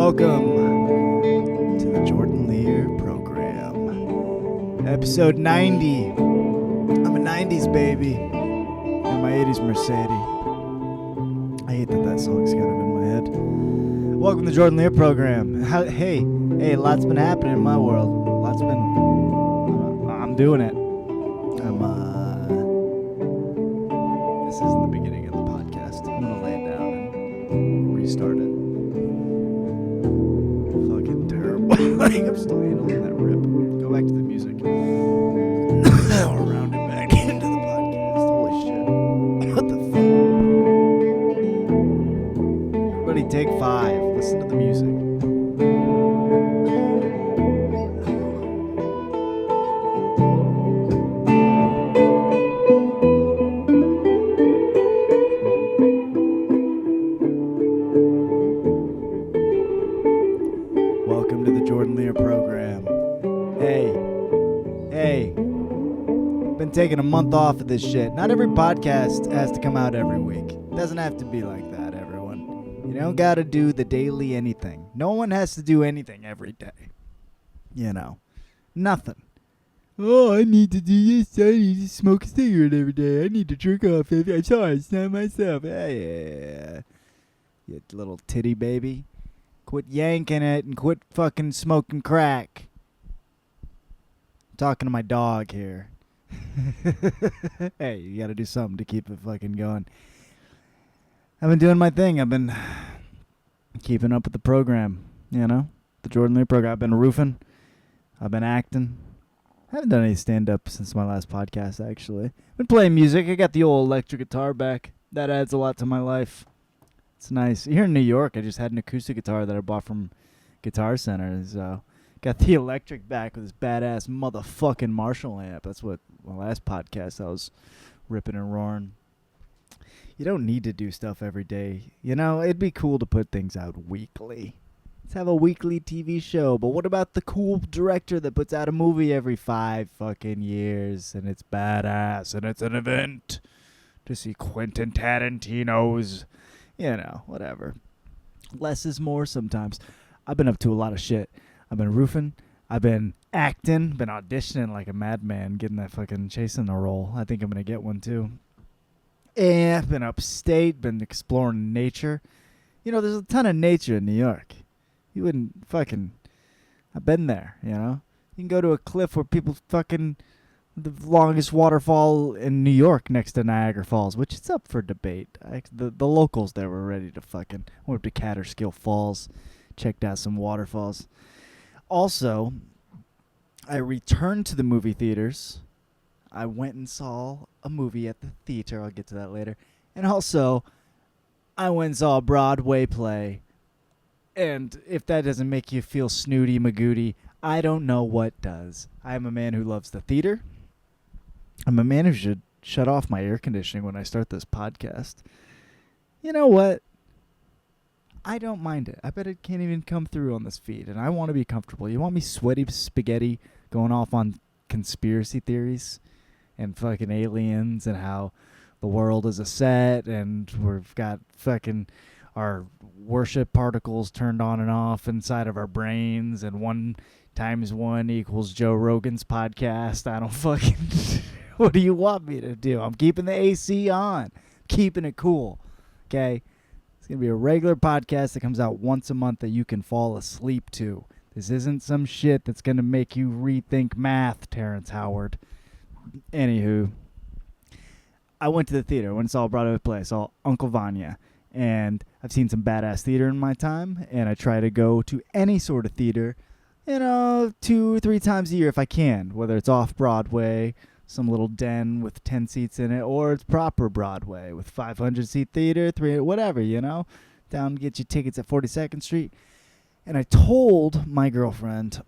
Welcome to the Jordan Leer program. Episode 90. I'm a 90s baby. And my 80s Mercedes. I hate that song's kind of in my head. Welcome to the Jordan Leer program. Hey, lots been happening in my world. I'm doing it. This isn't the beginning of the podcast. I'm gonna lay it down and restart it. Fucking terrible. I'm still handling that rip. Go back to the music. I'll round it back into the podcast. Holy shit. What the fuck? Everybody take 5. Listen to the music. Welcome to the Jordan Leer program. Hey. Been taking a month off of this shit. Not every podcast has to come out every week. It doesn't have to be like that, everyone. You don't gotta do the daily anything. No one has to do anything every day. You know. Nothing. Oh, I need to do this. I need to smoke a cigarette every day. I need to jerk off. I'm sorry, it's not myself. Yeah. You little titty baby. Quit yanking it and quit fucking smoking crack. I'm talking to my dog here. Hey, you gotta do something to keep it fucking going. I've been doing my thing. I've been keeping up with the program, you know? The Jordan Leer program. I've been roofing. I've been acting. I haven't done any stand-up since my last podcast, actually. I've been playing music. I got the old electric guitar back. That adds a lot to my life. It's nice. Here in New York, I just had an acoustic guitar that I bought from Guitar Center. So got the electric back with this badass motherfucking Marshall amp. That's what my last podcast I was ripping and roaring. You don't need to do stuff every day. You know, it'd be cool to put things out weekly. Let's have a weekly TV show. But what about the cool director that puts out a movie every 5 fucking years and it's badass and it's an event to see Quentin Tarantino's... You know, whatever. Less is more sometimes. I've been up to a lot of shit. I've been roofing. I've been acting. Been auditioning like a madman, getting that fucking chasing the role. I think I'm going to get one too. And I've been upstate, been exploring nature. You know, there's a ton of nature in New York. You wouldn't fucking... I've been there, you know? You can go to a cliff where people fucking... The longest waterfall in New York next to Niagara Falls, which is up for debate. The locals there were ready to fucking... Went up to Catterskill Falls, checked out some waterfalls. Also, I returned to the movie theaters. I went and saw a movie at the theater. I'll get to that later. And also, I went and saw a Broadway play. And if that doesn't make you feel snooty magooty, I don't know what does. I am a man who loves the theater. I'm a man who should shut off my air conditioning when I start this podcast. You know what? I don't mind it. I bet it can't even come through on this feed, and I want to be comfortable. You want me sweaty spaghetti going off on conspiracy theories and fucking aliens and how the world is a set and we've got fucking our worship particles turned on and off inside of our brains and 1 times 1 equals Joe Rogan's podcast. I don't fucking... What do you want me to do? I'm keeping the AC on. Keeping it cool. Okay? It's going to be a regular podcast that comes out once a month that you can fall asleep to. This isn't some shit that's going to make you rethink math, Terrence Howard. Anywho, I went to the theater. I went and saw a Broadway play. I saw Uncle Vanya. And I've seen some badass theater in my time. And I try to go to any sort of theater, 2 or 3 times a year if I can. Whether it's off-Broadway, some little den with 10 seats in it, or it's proper Broadway with 500-seat theater, 3, whatever, down to get you tickets at 42nd Street. And I told my girlfriend,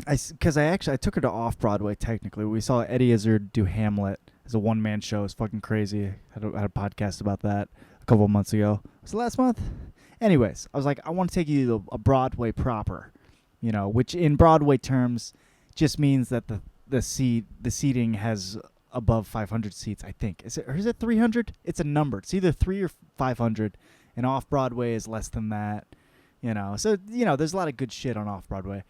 because I took her to off-Broadway technically. We saw Eddie Izzard do Hamlet as a one-man show. It's fucking crazy. I had a podcast about that a couple of months ago. Was it last month? Anyways, I was like, I want to take you to a Broadway proper, which in Broadway terms just means that the seating has above 500 seats, I think. Is it 300? It's a number. It's either 3 or 500, and off-Broadway is less than that. So, there's a lot of good shit on Off-Broadway.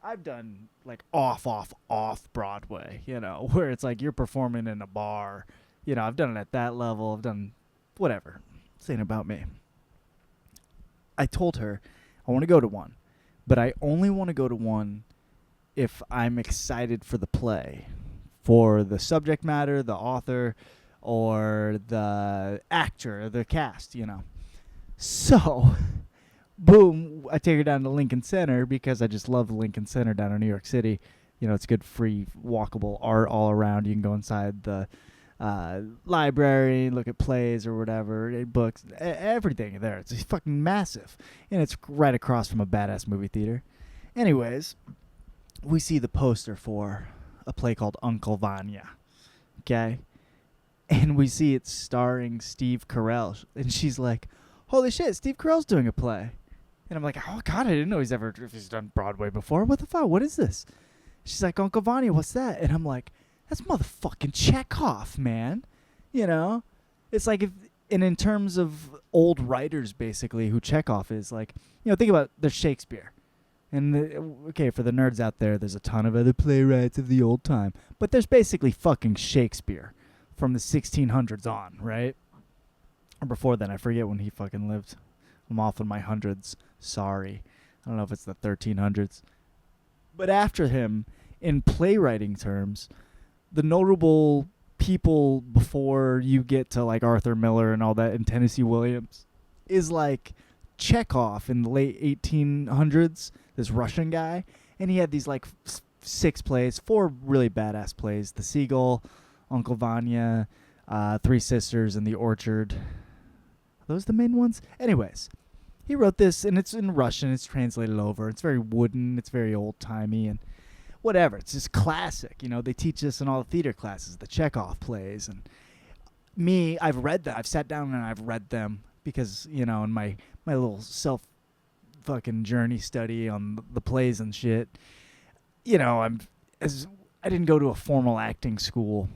I've done, like, off-Broadway, where it's like you're performing in a bar. I've done it at that level. I've done whatever. This ain't about me. I told her I want to go to one, but I only want to go to one if I'm excited for the play, for the subject matter, the author, or the actor, the cast, So, boom, I take her down to Lincoln Center because I just love Lincoln Center down in New York City. It's good, free, walkable art all around. You can go inside the library, look at plays or whatever, books, everything there. It's fucking massive. And it's right across from a badass movie theater. Anyways, we see the poster for a play called Uncle Vanya. Okay? And we see it starring Steve Carell. And she's like, holy shit, Steve Carell's doing a play. And I'm like, oh, God, I didn't know if he's done Broadway before. What the fuck? What is this? She's like, Uncle Vanya, what's that? And I'm like, that's motherfucking Chekhov, man. It's like in terms of old writers, basically, who Chekhov is, like, think about there's Shakespeare. And, for the nerds out there, there's a ton of other playwrights of the old time. But there's basically fucking Shakespeare from the 1600s on, right? Or before then, I forget when he fucking lived. I'm off in my hundreds. Sorry. I don't know if it's the 1300s. But after him, in playwriting terms, the notable people before you get to, like, Arthur Miller and all that and Tennessee Williams is, like, Chekhov in the late 1800s, this Russian guy. And he had these, like, 4 really badass plays. The Seagull, Uncle Vanya, Three Sisters, and The Orchard. Are those the main ones? Anyways, he wrote this, and it's in Russian. It's translated over. It's very wooden. It's very old-timey, and whatever. It's just classic. They teach this in all the theater classes, the Chekhov plays. And me, I've read that. I've sat down and I've read them because, in my little self-fucking journey study on the plays and shit, I didn't go to a formal acting school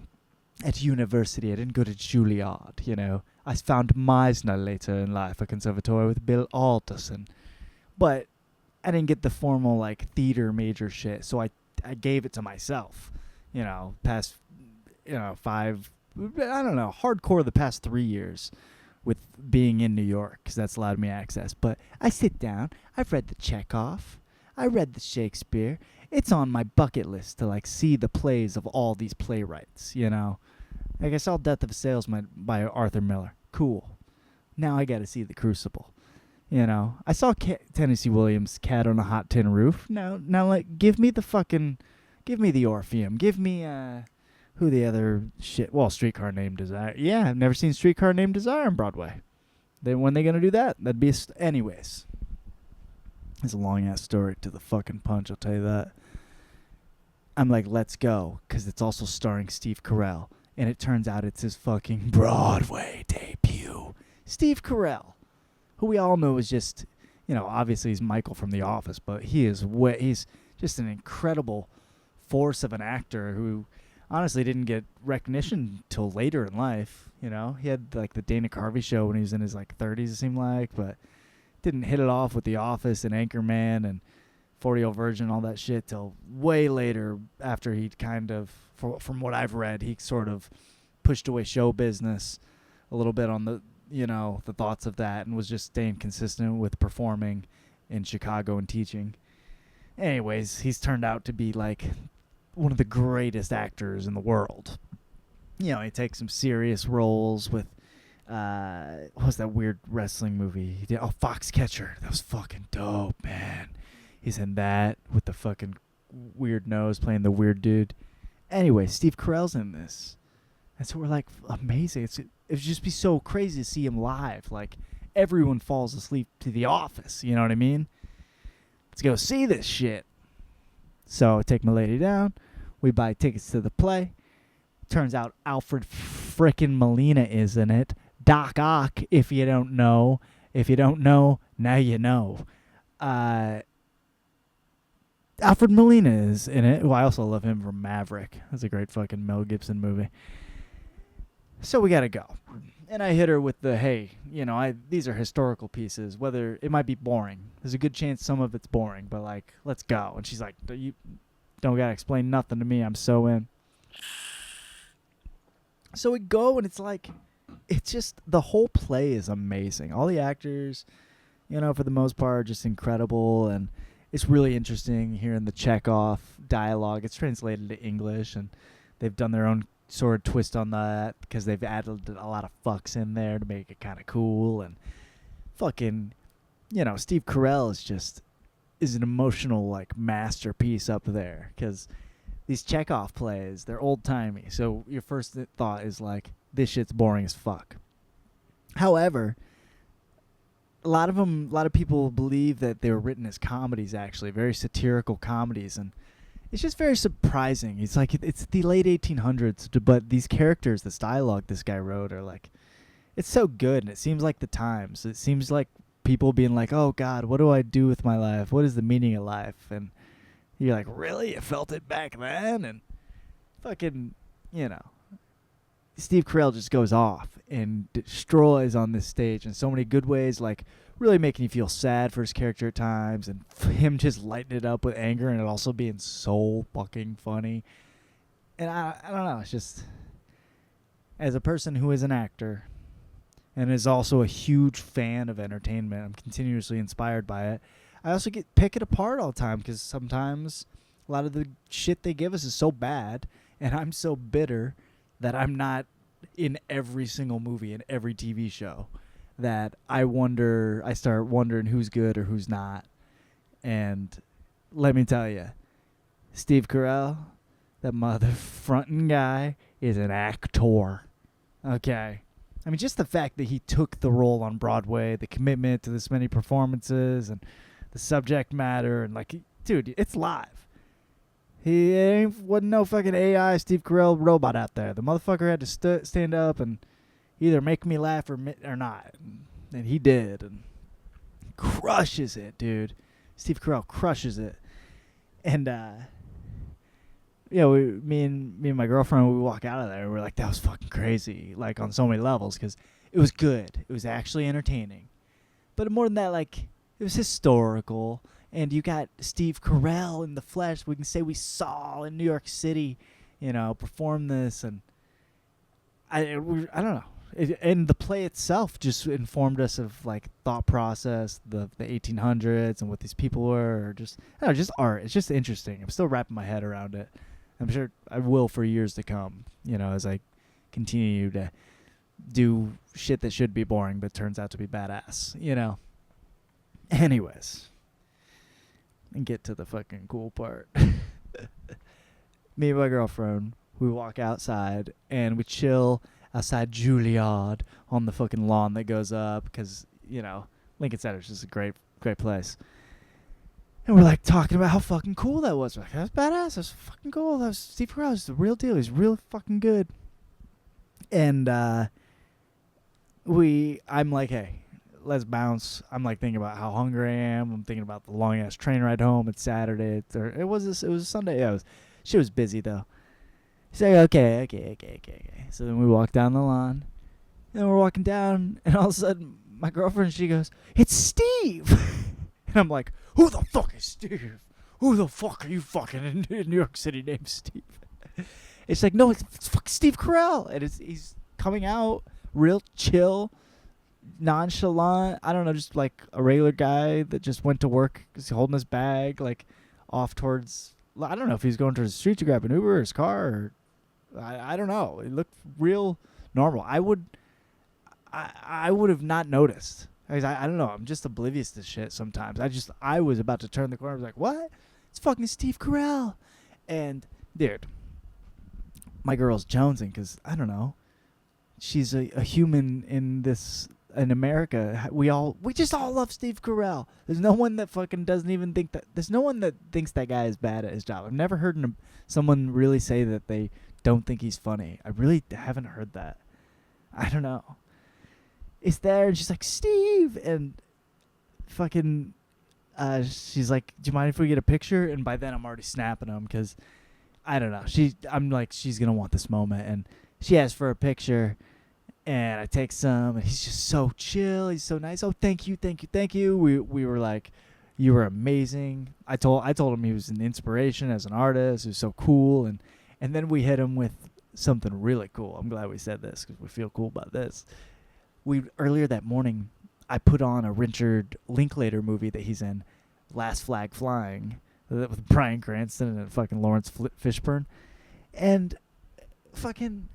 at university. I didn't go to Juilliard, I found Meisner later in life, a conservatory with Bill Alderson. But I didn't get the formal, like, theater major shit, so I gave it to myself, past, 5, I don't know, hardcore the past 3 years with being in New York, because that's allowed me access. But I sit down, I've read the Chekhov, I read the Shakespeare. It's on my bucket list to, like, see the plays of all these playwrights, Like, I saw Death of a Salesman by Arthur Miller. Cool. Now I got to see The Crucible. I saw Tennessee Williams' Cat on a Hot Tin Roof. Now, like, give me the Orpheum. Give me, who the other shit? Well, Streetcar Named Desire. Yeah, I've never seen Streetcar Named Desire on Broadway. When they gonna do that? That'd be anyways. It's a long-ass story to the fucking punch, I'll tell you that. I'm like, let's go, because it's also starring Steve Carell. And it turns out it's his fucking Broadway debut. Steve Carell, who we all know is just, obviously he's Michael from The Office, but he's just an incredible force of an actor who honestly didn't get recognition till later in life. He had, like, the Dana Carvey show when he was in his, like, 30s, it seemed like, but didn't hit it off with The Office and Anchorman and 40-Year-Old Virgin, all that shit, till way later, after he kind of, from what I've read, he sort of pushed away show business a little bit on the, the thoughts of that, and was just staying consistent with performing in Chicago and teaching. Anyways, he's turned out to be, like, one of the greatest actors in the world. He takes some serious roles with, what was that weird wrestling movie he did? Oh, Foxcatcher. That was fucking dope, man. He's in that with the fucking weird nose playing the weird dude. Anyway, Steve Carell's in this. And so we're like, amazing. It would just be so crazy to see him live. Like, everyone falls asleep to The Office. You know what I mean? Let's go see this shit. So I take my lady down. We buy tickets to the play. Turns out Alfred frickin' Molina is in it. Doc Ock, if you don't know. If you don't know, now you know. Alfred Molina is in it. Well, I also love him from Maverick. That's a great fucking Mel Gibson movie. So we gotta go. And I hit her with the, hey, these are historical pieces. Whether it might be boring, there's a good chance some of it's boring, but like, let's go. And she's like, you don't gotta explain nothing to me. I'm so in. So we go, and it's like, it's just the whole play is amazing. All the actors, for the most part, are just incredible, and it's really interesting hearing the Chekhov dialogue. It's translated to English, and they've done their own sort of twist on that because they've added a lot of fucks in there to make it kind of cool. And fucking, Steve Carell is an emotional like masterpiece up there, because these Chekhov plays, they're old timey. So your first thought is like, this shit's boring as fuck. However, a lot of people believe that they were written as comedies, actually, very satirical comedies, and it's just very surprising. It's like it's the late 1800s, but these characters, this dialogue this guy wrote, are like, it's so good, and it seems like the times. It seems like people being like, oh God, what do I do with my life? What is the meaning of life? And you're like, really? You felt it back then? And fucking, Steve Carell just goes off and destroys on this stage in so many good ways, like really making you feel sad for his character at times, and him just lighting it up with anger, and it also being so fucking funny. And I don't know, it's just, as a person who is an actor and is also a huge fan of entertainment, I'm continuously inspired by it. I also pick it apart all the time, because sometimes a lot of the shit they give us is so bad, and I'm so bitter that I'm not in every single movie and every TV show, that I start wondering who's good or who's not. And let me tell you, Steve Carell, that mother frontin' guy, is an actor. Okay. I mean, just the fact that he took the role on Broadway, the commitment to this many performances, and the subject matter, and like, dude, it's live. He wasn't no fucking AI Steve Carell robot out there. The motherfucker had to stand up and either make me laugh or not. And he did. And crushes it, dude. Steve Carell crushes it. And, me and my girlfriend, we walk out of there, and we're like, that was fucking crazy. Like, on so many levels, because it was good. It was actually entertaining. But more than that, like, it was historical. And you got Steve Carell in the flesh. We can say we saw in New York City, perform this. And I don't know. And the play itself just informed us of, like, thought process, the 1800s and what these people were. Or just art. It's just interesting. I'm still wrapping my head around it. I'm sure I will for years to come, as I continue to do shit that should be boring but turns out to be badass, Anyways. And get to the fucking cool part. Me and my girlfriend, we walk outside and we chill outside Juilliard on the fucking lawn that goes up, because, Lincoln Center is just a great, great place. And we're like talking about how fucking cool that was. We're like, that's badass. That's fucking cool. That was Steve Carell. He's the real deal. He's real fucking good. And I'm like, hey, let's bounce. I'm like thinking about how hungry I am. I'm thinking about the long ass train ride home. It's Saturday. It was a Sunday. Yeah, she was busy though. She's like, okay. So then we walk down the lawn, and we're walking down, and all of a sudden my girlfriend, she goes, "It's Steve," and I'm like, "Who the fuck is Steve? Who the fuck are you fucking in New York City named Steve?" It's like, no, it's fucking Steve Carell, and he's coming out real chill, nonchalant. I don't know, just like a regular guy that just went to work, just holding his bag, like off towards, I don't know if he's going towards the street to grab an Uber or his car, or I don't know. It looked real normal. I would have not noticed. I don't know. I'm just oblivious to shit sometimes. I was about to turn the corner. I was like, what? It's fucking Steve Carell. And dude, my girl's jonesing because, I don't know, she's a human in America. We just all love Steve Carell. There's no one that fucking doesn't even think that. There's no one that thinks that guy is bad at his job. I've never heard someone really say that they don't think he's funny. I really haven't heard that. I don't know. It's there, and she's like, Steve, and fucking, she's like, do you mind if we get a picture? And by then I'm already snapping them because, I don't know. I'm like, she's gonna want this moment, and she asked for a picture, And I take some, and he's just so chill. He's so nice. Oh, thank you, thank you, thank you. We were like, you were amazing. I told him he was an inspiration as an artist. He was so cool, and then we hit him with something really cool. I'm glad we said this because we feel cool about this. We earlier that morning, I put on a Richard Linklater movie that he's in, Last Flag Flying, with Bryan Cranston and fucking Lawrence Fishburne, and fucking.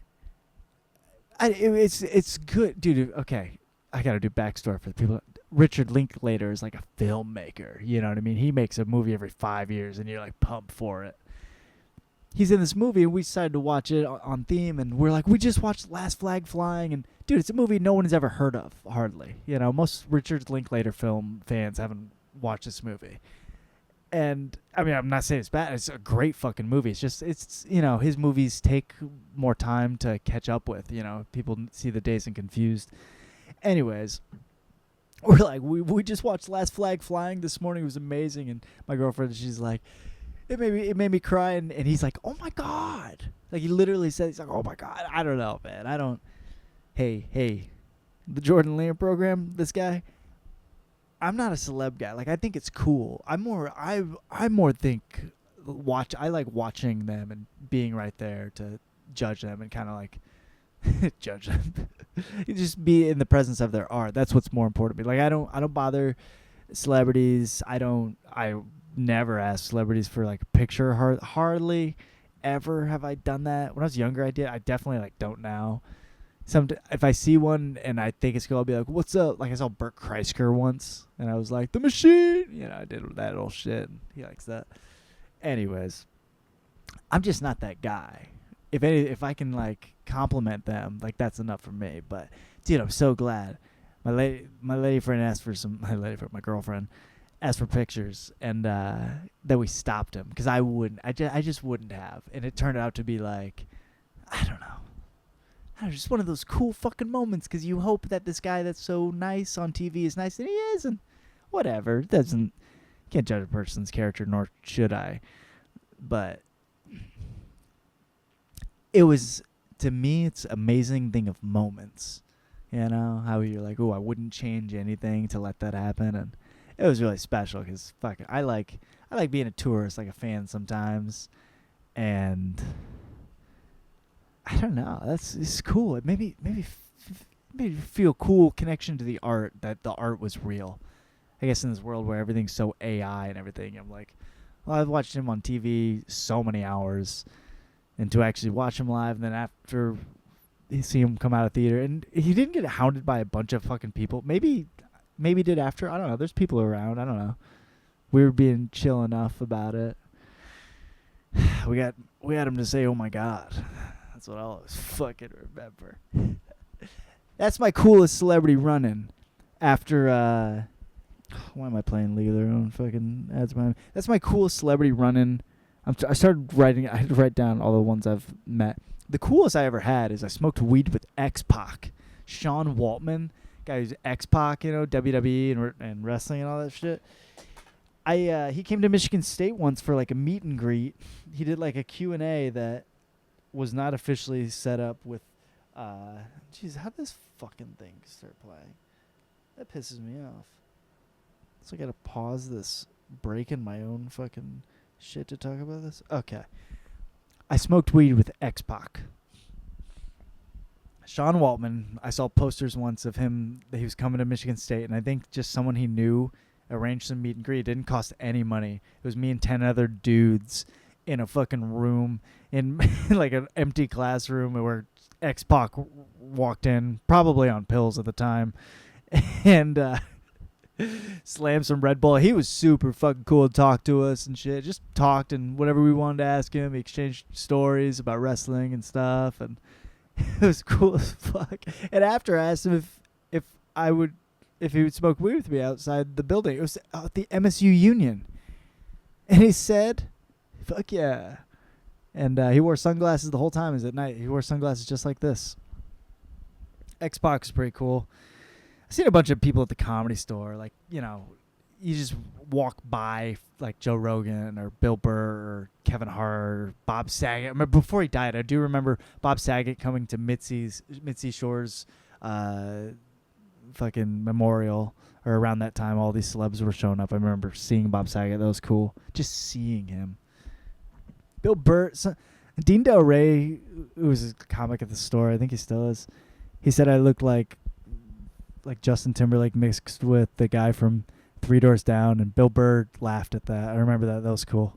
It's good, dude. Okay, I gotta do backstory for the people. Richard Linklater is like a filmmaker. You know what I mean? He makes a movie every 5 years, and you're like pumped for it. He's in this movie, and we decided to watch it on theme, and we're like, we just watched Last Flag Flying, and dude, it's a movie no one has ever heard of, hardly. You know, most Richard Linklater film fans haven't watched this movie. And I mean, I'm not saying it's bad. It's a great fucking movie. It's just, it's, you know, his movies take more time to catch up with. You know, people see the Dazed and Confused. Anyways, we're like, we just watched Last Flag Flying this morning. It was amazing. And my girlfriend, she's like, it made me cry. And he's like, oh my god, like he literally said, he's like, oh my god. I don't know, man. I don't. Hey, the Jordan Leer program. This guy. I'm not a celeb guy. Like, I think it's cool. I like watching them and being right there to judge them and kind of like judge them. You just be in the presence of their art. That's what's more important to me. Like, I don't bother celebrities. I never ask celebrities for like a picture. Hardly ever have I done that. When I was younger, I did. I definitely like don't now. If I see one and I think it's cool, I'll be like, what's up? Like, I saw Bert Kreischer once, and I was like, the machine! You know, I did that old shit, and he likes that. Anyways, I'm just not that guy. If I can, like, compliment them, like, that's enough for me. But, dude, I'm so glad. My lady friend asked for my girlfriend asked for pictures, and then we stopped him, because I just wouldn't have. And it turned out to be, like, I don't know. Just one of those cool fucking moments, because you hope that this guy that's so nice on TV is nice, and he is, and whatever. Can't judge a person's character, nor should I. But it was, to me, it's an amazing thing of moments. You know, how you're like, oh, I wouldn't change anything to let that happen, and it was really special, because fuck, I like being a tourist, like a fan sometimes, and I don't know. It's cool. It made me feel cool connection to the art, that the art was real. I guess in this world where everything's so AI and everything, I'm like, well, I've watched him on TV so many hours, and to actually watch him live, and then after you see him come out of theater, and he didn't get hounded by a bunch of fucking people. Maybe did after. I don't know. There's people around. I don't know. We were being chill enough about it. We had him to say, "Oh my god." That's what I'll always fucking remember. That's my coolest celebrity run-in. After, why am I playing Leer? Fucking ads my. That's my coolest celebrity run-in. I started writing. I had to write down all the ones I've met. The coolest I ever had is I smoked weed with X-Pac. Sean Waltman, guy who's X-Pac, you know, WWE and wrestling and all that shit. He came to Michigan State once for like a meet and greet. He did like a Q&A that was not officially set up with, jeez, how did this fucking thing start playing? That pisses me off. So I gotta pause this break in my own fucking shit to talk about this? Okay. I smoked weed with X-Pac. Sean Waltman, I saw posters once of him, that he was coming to Michigan State, and I think just someone he knew arranged some meet and greet. It didn't cost any money. It was me and 10 other dudes in a fucking room, in like an empty classroom, where X-Pac walked in, probably on pills at the time, and slammed some Red Bull. He was super fucking cool to talk to us and shit. Just talked, and whatever we wanted to ask him, he exchanged stories about wrestling and stuff, and it was cool as fuck. And after I asked him if he would smoke weed with me outside the building. It was at the MSU Union, and he said, fuck yeah. And he wore sunglasses the whole time. It was at night. He wore sunglasses just like this. X-Pac is pretty cool. I've seen a bunch of people at the Comedy Store. Like, you know, you just walk by like Joe Rogan or Bill Burr or Kevin Hart or Bob Saget. I remember before he died, I do remember Bob Saget coming to Mitzi Shore's fucking memorial, or around that time all these celebs were showing up. I remember seeing Bob Saget. That was cool. Just seeing him. Bill Burr, Dean Del Rey, who was a comic at the store, I think he still is. He said I looked like Justin Timberlake mixed with the guy from Three Doors Down, and Bill Burr laughed at that. I remember that. That was cool.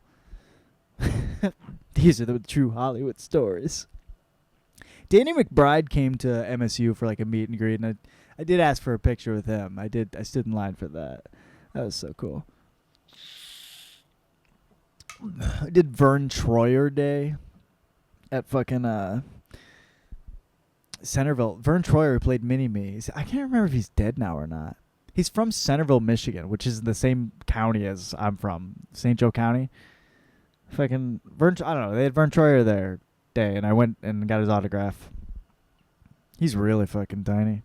These are the true Hollywood stories. Danny McBride came to MSU for like a meet and greet, and I did ask for a picture with him. I stood in line for that. That was so cool. I did Vern Troyer Day at fucking Centerville. Vern Troyer, who played Mini-Me. I can't remember if he's dead now or not. He's from Centerville, Michigan, which is the same county as I'm from, St. Joe County. Fucking I don't know. They had Vern Troyer there day, and I went and got his autograph. He's really fucking tiny.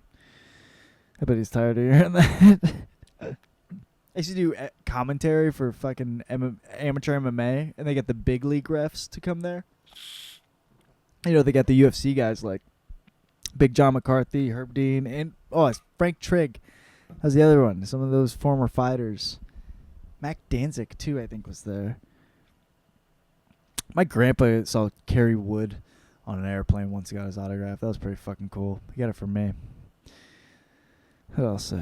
I bet he's tired of hearing that. I used to do commentary for fucking amateur MMA, and they get the big league refs to come there. You know, they got the UFC guys like Big John McCarthy, Herb Dean, and it's Frank Trigg. How's the other one? Some of those former fighters. Mac Danzig, too, I think, was there. My grandpa saw Kerry Wood on an airplane once he got his autograph. That was pretty fucking cool. He got it from me. Who else?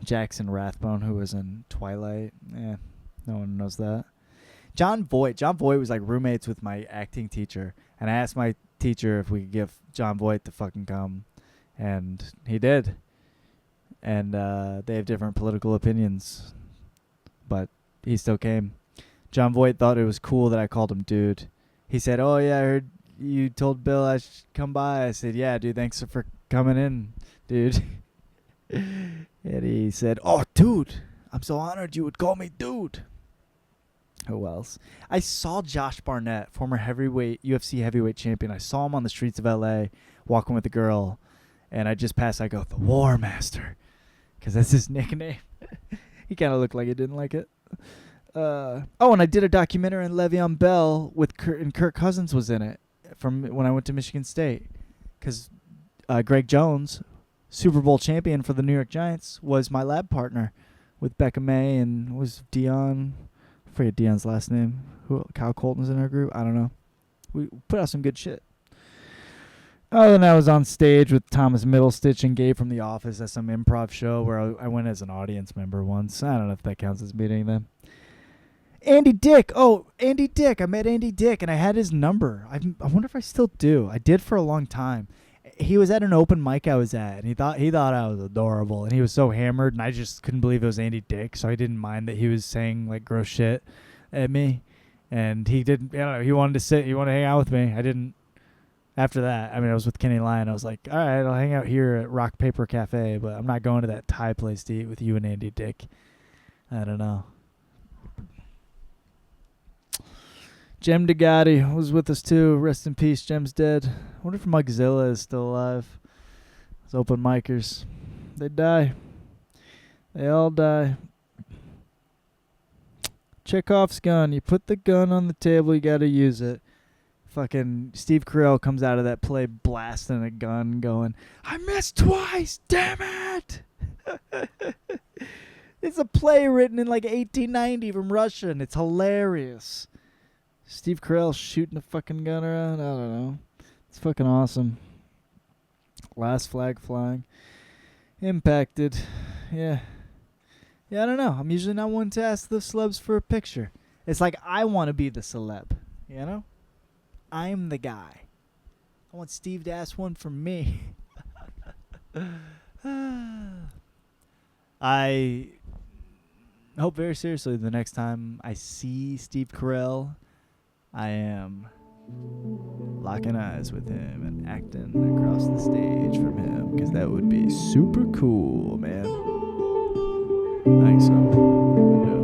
Jackson Rathbone, who was in Twilight. Yeah, no one knows that. John Voight. John Voight was like roommates with my acting teacher. And I asked my teacher if we could get John Voight to fucking come. And he did. And they have different political opinions. But he still came. John Voight thought it was cool that I called him dude. He said, "Oh, yeah, I heard you told Bill I should come by." I said, "Yeah, dude, thanks for coming in, dude." And he said, "Oh, dude, I'm so honored you would call me dude." Who else? I saw Josh Barnett, former UFC heavyweight champion. I saw him on the streets of L.A. walking with a girl. And I just passed. I go, "The War Master," because that's his nickname. He kind of looked like he didn't like it. And I did a documentary on Le'Veon Bell with Kirk Cousins was in it from when I went to Michigan State. Because Greg Jones, Super Bowl champion for the New York Giants, was my lab partner with Becca May and was Dion. I forget Dion's last name. Kyle Colton's in our group. I don't know. We put out some good shit. Oh, and I was on stage with Thomas Middlestitch and Gabe from The Office at some improv show where I went as an audience member once. I don't know if that counts as meeting them. Andy Dick. Oh, Andy Dick. I met Andy Dick, and I had his number. I wonder if I still do. I did for a long time. He was at an open mic I was at, and he thought I was adorable, and he was so hammered, and I just couldn't believe it was Andy Dick, so I didn't mind that he was saying, like, gross shit at me. And he didn't, I don't know, he wanted to hang out with me. I didn't. After that, I was with Kenny Lyon. I was like, all right, I'll hang out here at Rock Paper Cafe, but I'm not going to that Thai place to eat with you and Andy Dick. I don't know. Jem DeGotti was with us too. Rest in peace. Jem's dead. I wonder if Mugzilla is still alive. Those open micers. They die. They all die. Chekhov's gun. You put the gun on the table, you gotta use it. Fucking Steve Carell comes out of that play blasting a gun going, "I missed twice, damn it!" It's a play written in like 1890 from Russia, and it's hilarious. Steve Carell shooting a fucking gun around. I don't know. It's fucking awesome. Last flag flying. Impacted. Yeah. Yeah, I don't know. I'm usually not one to ask the celebs for a picture. It's like I want to be the celeb. You know? I'm the guy. I want Steve to ask one for me. I hope very seriously the next time I see Steve Carell, I am locking eyes with him and acting across the stage from him, because that would be super cool, man. I think so. Yeah.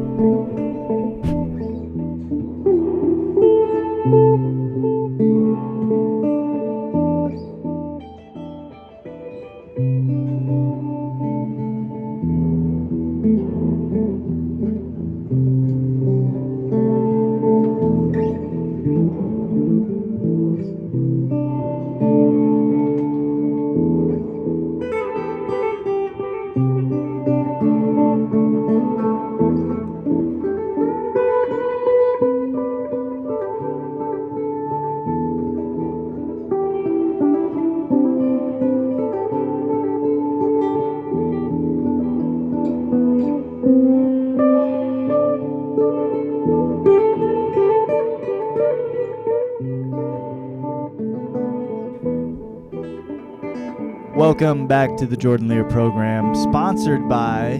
Welcome back to the Jordan Leer program, sponsored by,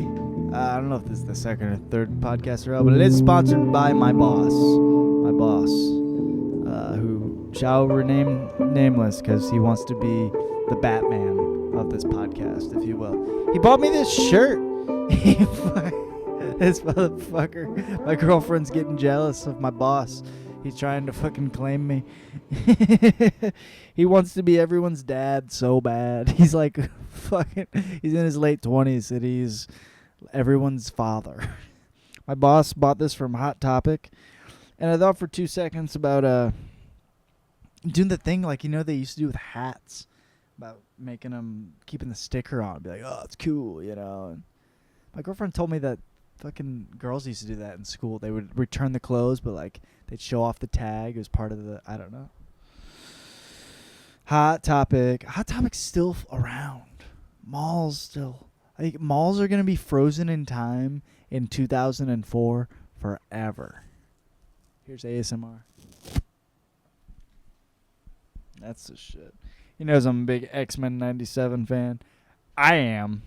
I don't know if this is the second or third podcast row, but it is sponsored by my boss, who shall remain nameless because he wants to be the Batman of this podcast, if you will. He bought me this shirt. This motherfucker. My girlfriend's getting jealous of my boss. He's trying to fucking claim me. He wants to be everyone's dad so bad. He's like fucking, he's in his late 20s and he's everyone's father. My boss bought this from Hot Topic. And I thought for 2 seconds about doing the thing like, they used to do with hats. About making them, keeping the sticker on. Be like, oh, it's cool, And my girlfriend told me that fucking girls used to do that in school. They would return the clothes, but like they'd show off the tag. It was part of the, I don't know. Hot Topic. Hot Topic's still around. Malls still. I think malls are going to be frozen in time in 2004 forever. Here's ASMR. That's the shit. He knows I'm a big X-Men 97 fan. I am.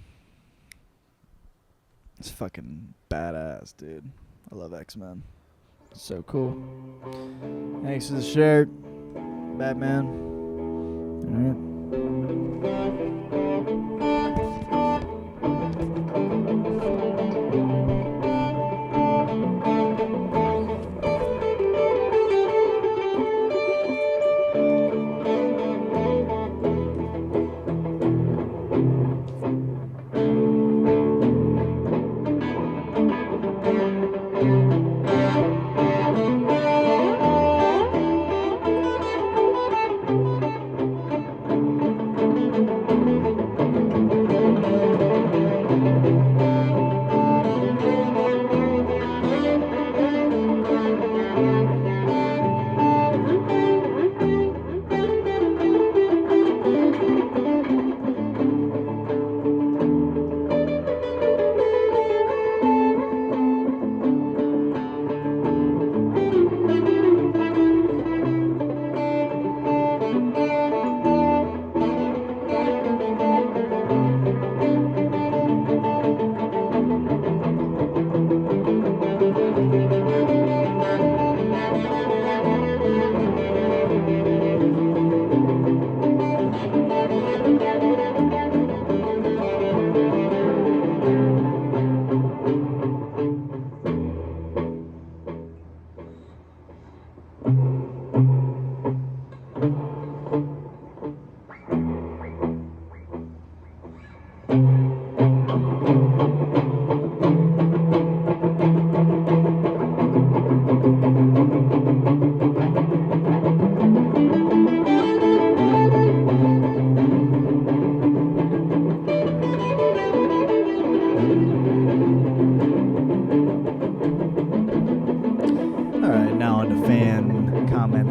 It's fucking badass, dude. I love X-Men. So cool. Thanks for the shirt, Batman. All right.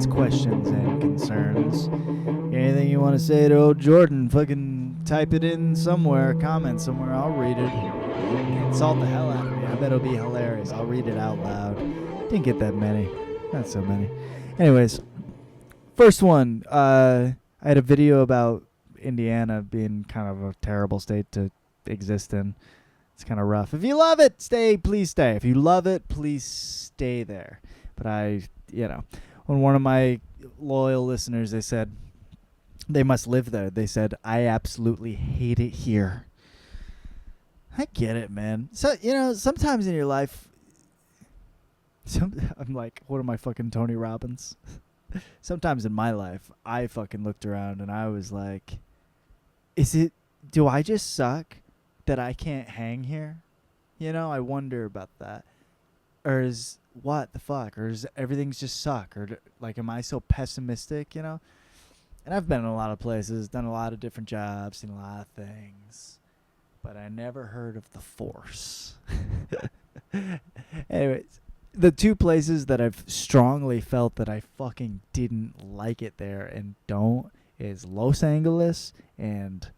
Questions and concerns. Anything you want to say to old Jordan, fucking type it in somewhere, comment somewhere, I'll read it. Insult the hell out of me. I bet it'll be hilarious. I'll read it out loud. Didn't get that many. Not so many. Anyways, first one. I had a video about Indiana being kind of a terrible state to exist in. It's kind of rough. If you love it, stay. Please stay. If you love it, please stay there. But when one of my loyal listeners, they said they must live there. They said, I absolutely hate it here. I get it, man. So, sometimes in your life, I'm like, what am I, fucking Tony Robbins? Sometimes in my life, I fucking looked around and I was like, do I just suck that I can't hang here? I wonder about that. Or is, what the fuck? Or is everything's just suck? Or like, am I so pessimistic, And I've been in a lot of places, done a lot of different jobs, seen a lot of things. But I never heard of the Force. Anyways, the two places that I've strongly felt that I fucking didn't like it there and don't is Los Angeles and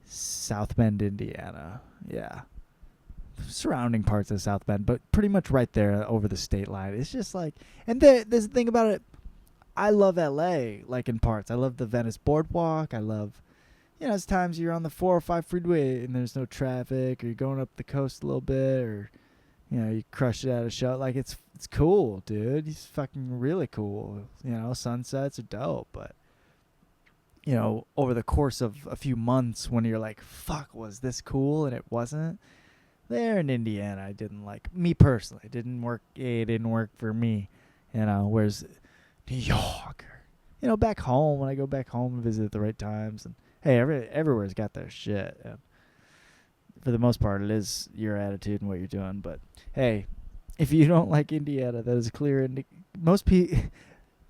South Bend, Indiana. Yeah. Surrounding parts of South Bend, but pretty much right there over the state line. It's just like, and there's the thing about it, I love LA, like in parts. I love the Venice Boardwalk. I love you know, there's times you're on the 405 freeway and there's no traffic, or you're going up the coast a little bit, or you know, you crush it at a show. Like, it's cool, dude. It's fucking really cool. You know, sunsets are dope, but you know, over the course of a few months, when you're like, fuck, was this cool? And it wasn't. There in Indiana, I didn't like, me personally. It didn't work. It didn't work for me. You know, whereas New York, you know, back home, when I go back home and visit at the right times, and hey, everywhere's got their shit. And for the most part, it is your attitude and what you're doing. But hey, if you don't like Indiana, that is clear. Most people,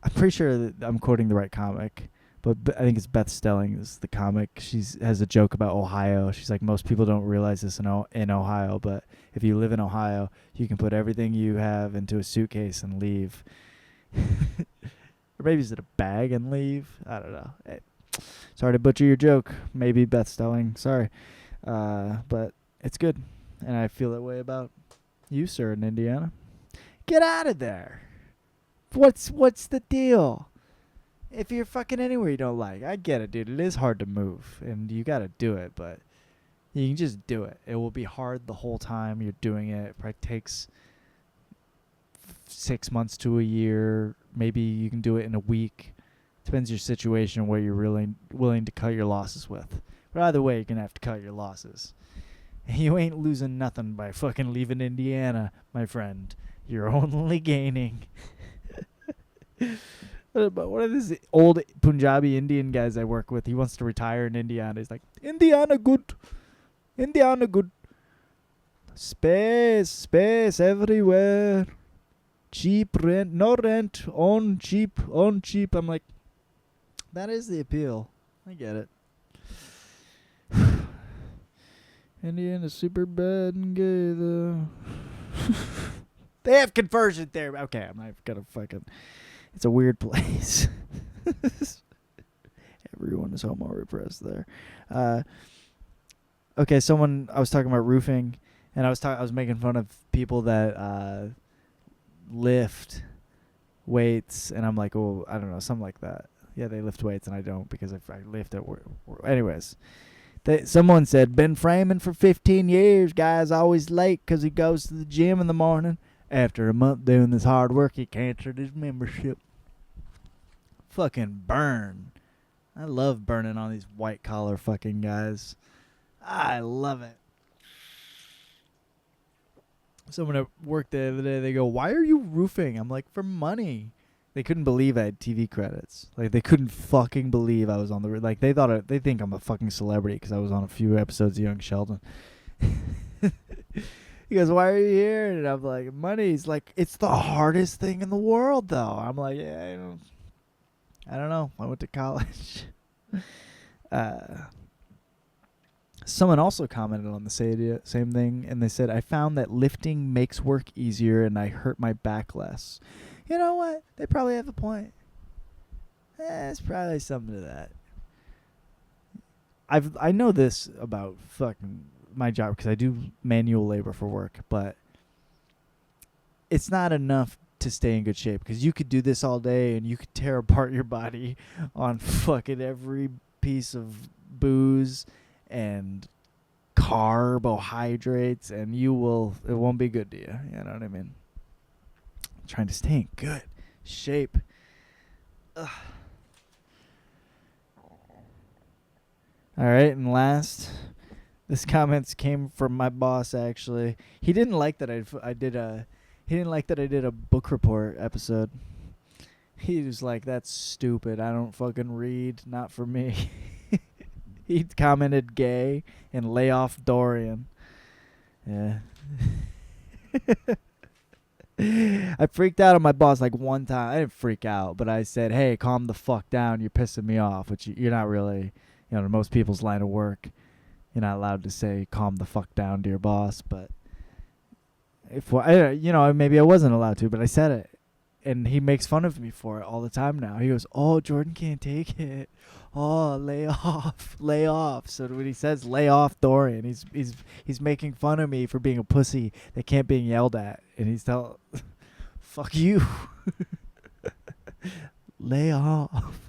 I'm pretty sure that I'm quoting the right comic, but I think it's Beth Stelling is the comic. She has a joke about Ohio. She's like, most people don't realize this in Ohio, but if you live in Ohio, you can put everything you have into a suitcase and leave. Or maybe is it a bag and leave? I don't know. Hey, sorry to butcher your joke. Maybe Beth Stelling. Sorry. But it's good. And I feel that way about you, sir, in Indiana. Get out of there. What's the deal? If you're fucking anywhere you don't like, I get it, dude. It is hard to move, and you got to do it, but you can just do it. It will be hard the whole time you're doing it. It probably takes 6 months to a year. Maybe you can do it in a week. Depends your situation, where you're really willing to cut your losses with. But either way, you're going to have to cut your losses. You ain't losing nothing by fucking leaving Indiana, my friend. You're only gaining. But one of these old Punjabi Indian guys I work with, he wants to retire in Indiana. He's like, Indiana good. Indiana good. Space everywhere. Cheap rent, no rent, own cheap. I'm like, that is the appeal. I get it. Indiana's super bad and gay, though. They have conversion there. Okay, I'm not gonna fucking... It's a weird place. Everyone is homo repressed there. Okay, I was talking about roofing, and I was making fun of people that lift weights, and I'm like, oh, I don't know, something like that. Yeah, they lift weights, and I don't, because if I lift it, anyways. Someone said, been framing for 15 years, guy's always late because he goes to the gym in the morning. After a month doing this hard work, he canceled his membership. Fucking burn. I love burning on these white collar fucking guys. I love it. Someone at work the other day, they go, why are you roofing? I'm like, for money. They couldn't believe I had TV credits. Like, they couldn't fucking believe I was on the... Like, they think I'm a fucking celebrity because I was on a few episodes of Young Sheldon. He goes, why are you here? And I'm like, money's like, it's the hardest thing in the world, though. I'm like, yeah, I don't know. I went to college. Someone also commented on the same thing, and they said, I found that lifting makes work easier and I hurt my back less. You know what? They probably have a point. There's probably something to that. I know this about fucking my job because I do manual labor for work, but it's not enough to stay in good shape, because you could do this all day and you could tear apart your body on fucking every piece of booze and carbohydrates, and it won't be good to you. You know what I mean? I'm trying to stay in good shape. Ugh. All right, and last, this comments came from my boss. Actually, he didn't like that I did a book report episode. He was like, "That's stupid. I don't fucking read. Not for me." He commented gay and lay off Dorian. Yeah. I freaked out on my boss like one time. I didn't freak out, but I said, "Hey, calm the fuck down. You're pissing me off," which you're not really, in most people's line of work, you're not allowed to say calm the fuck down to your boss. But maybe I wasn't allowed to, but I said it. And he makes fun of me for it all the time now. He goes, "Oh, Jordan can't take it. Oh, lay off, lay off." So when he says "lay off Dorian," he's making fun of me for being a pussy that can't be yelled at, and he's telling, "Fuck you, lay off."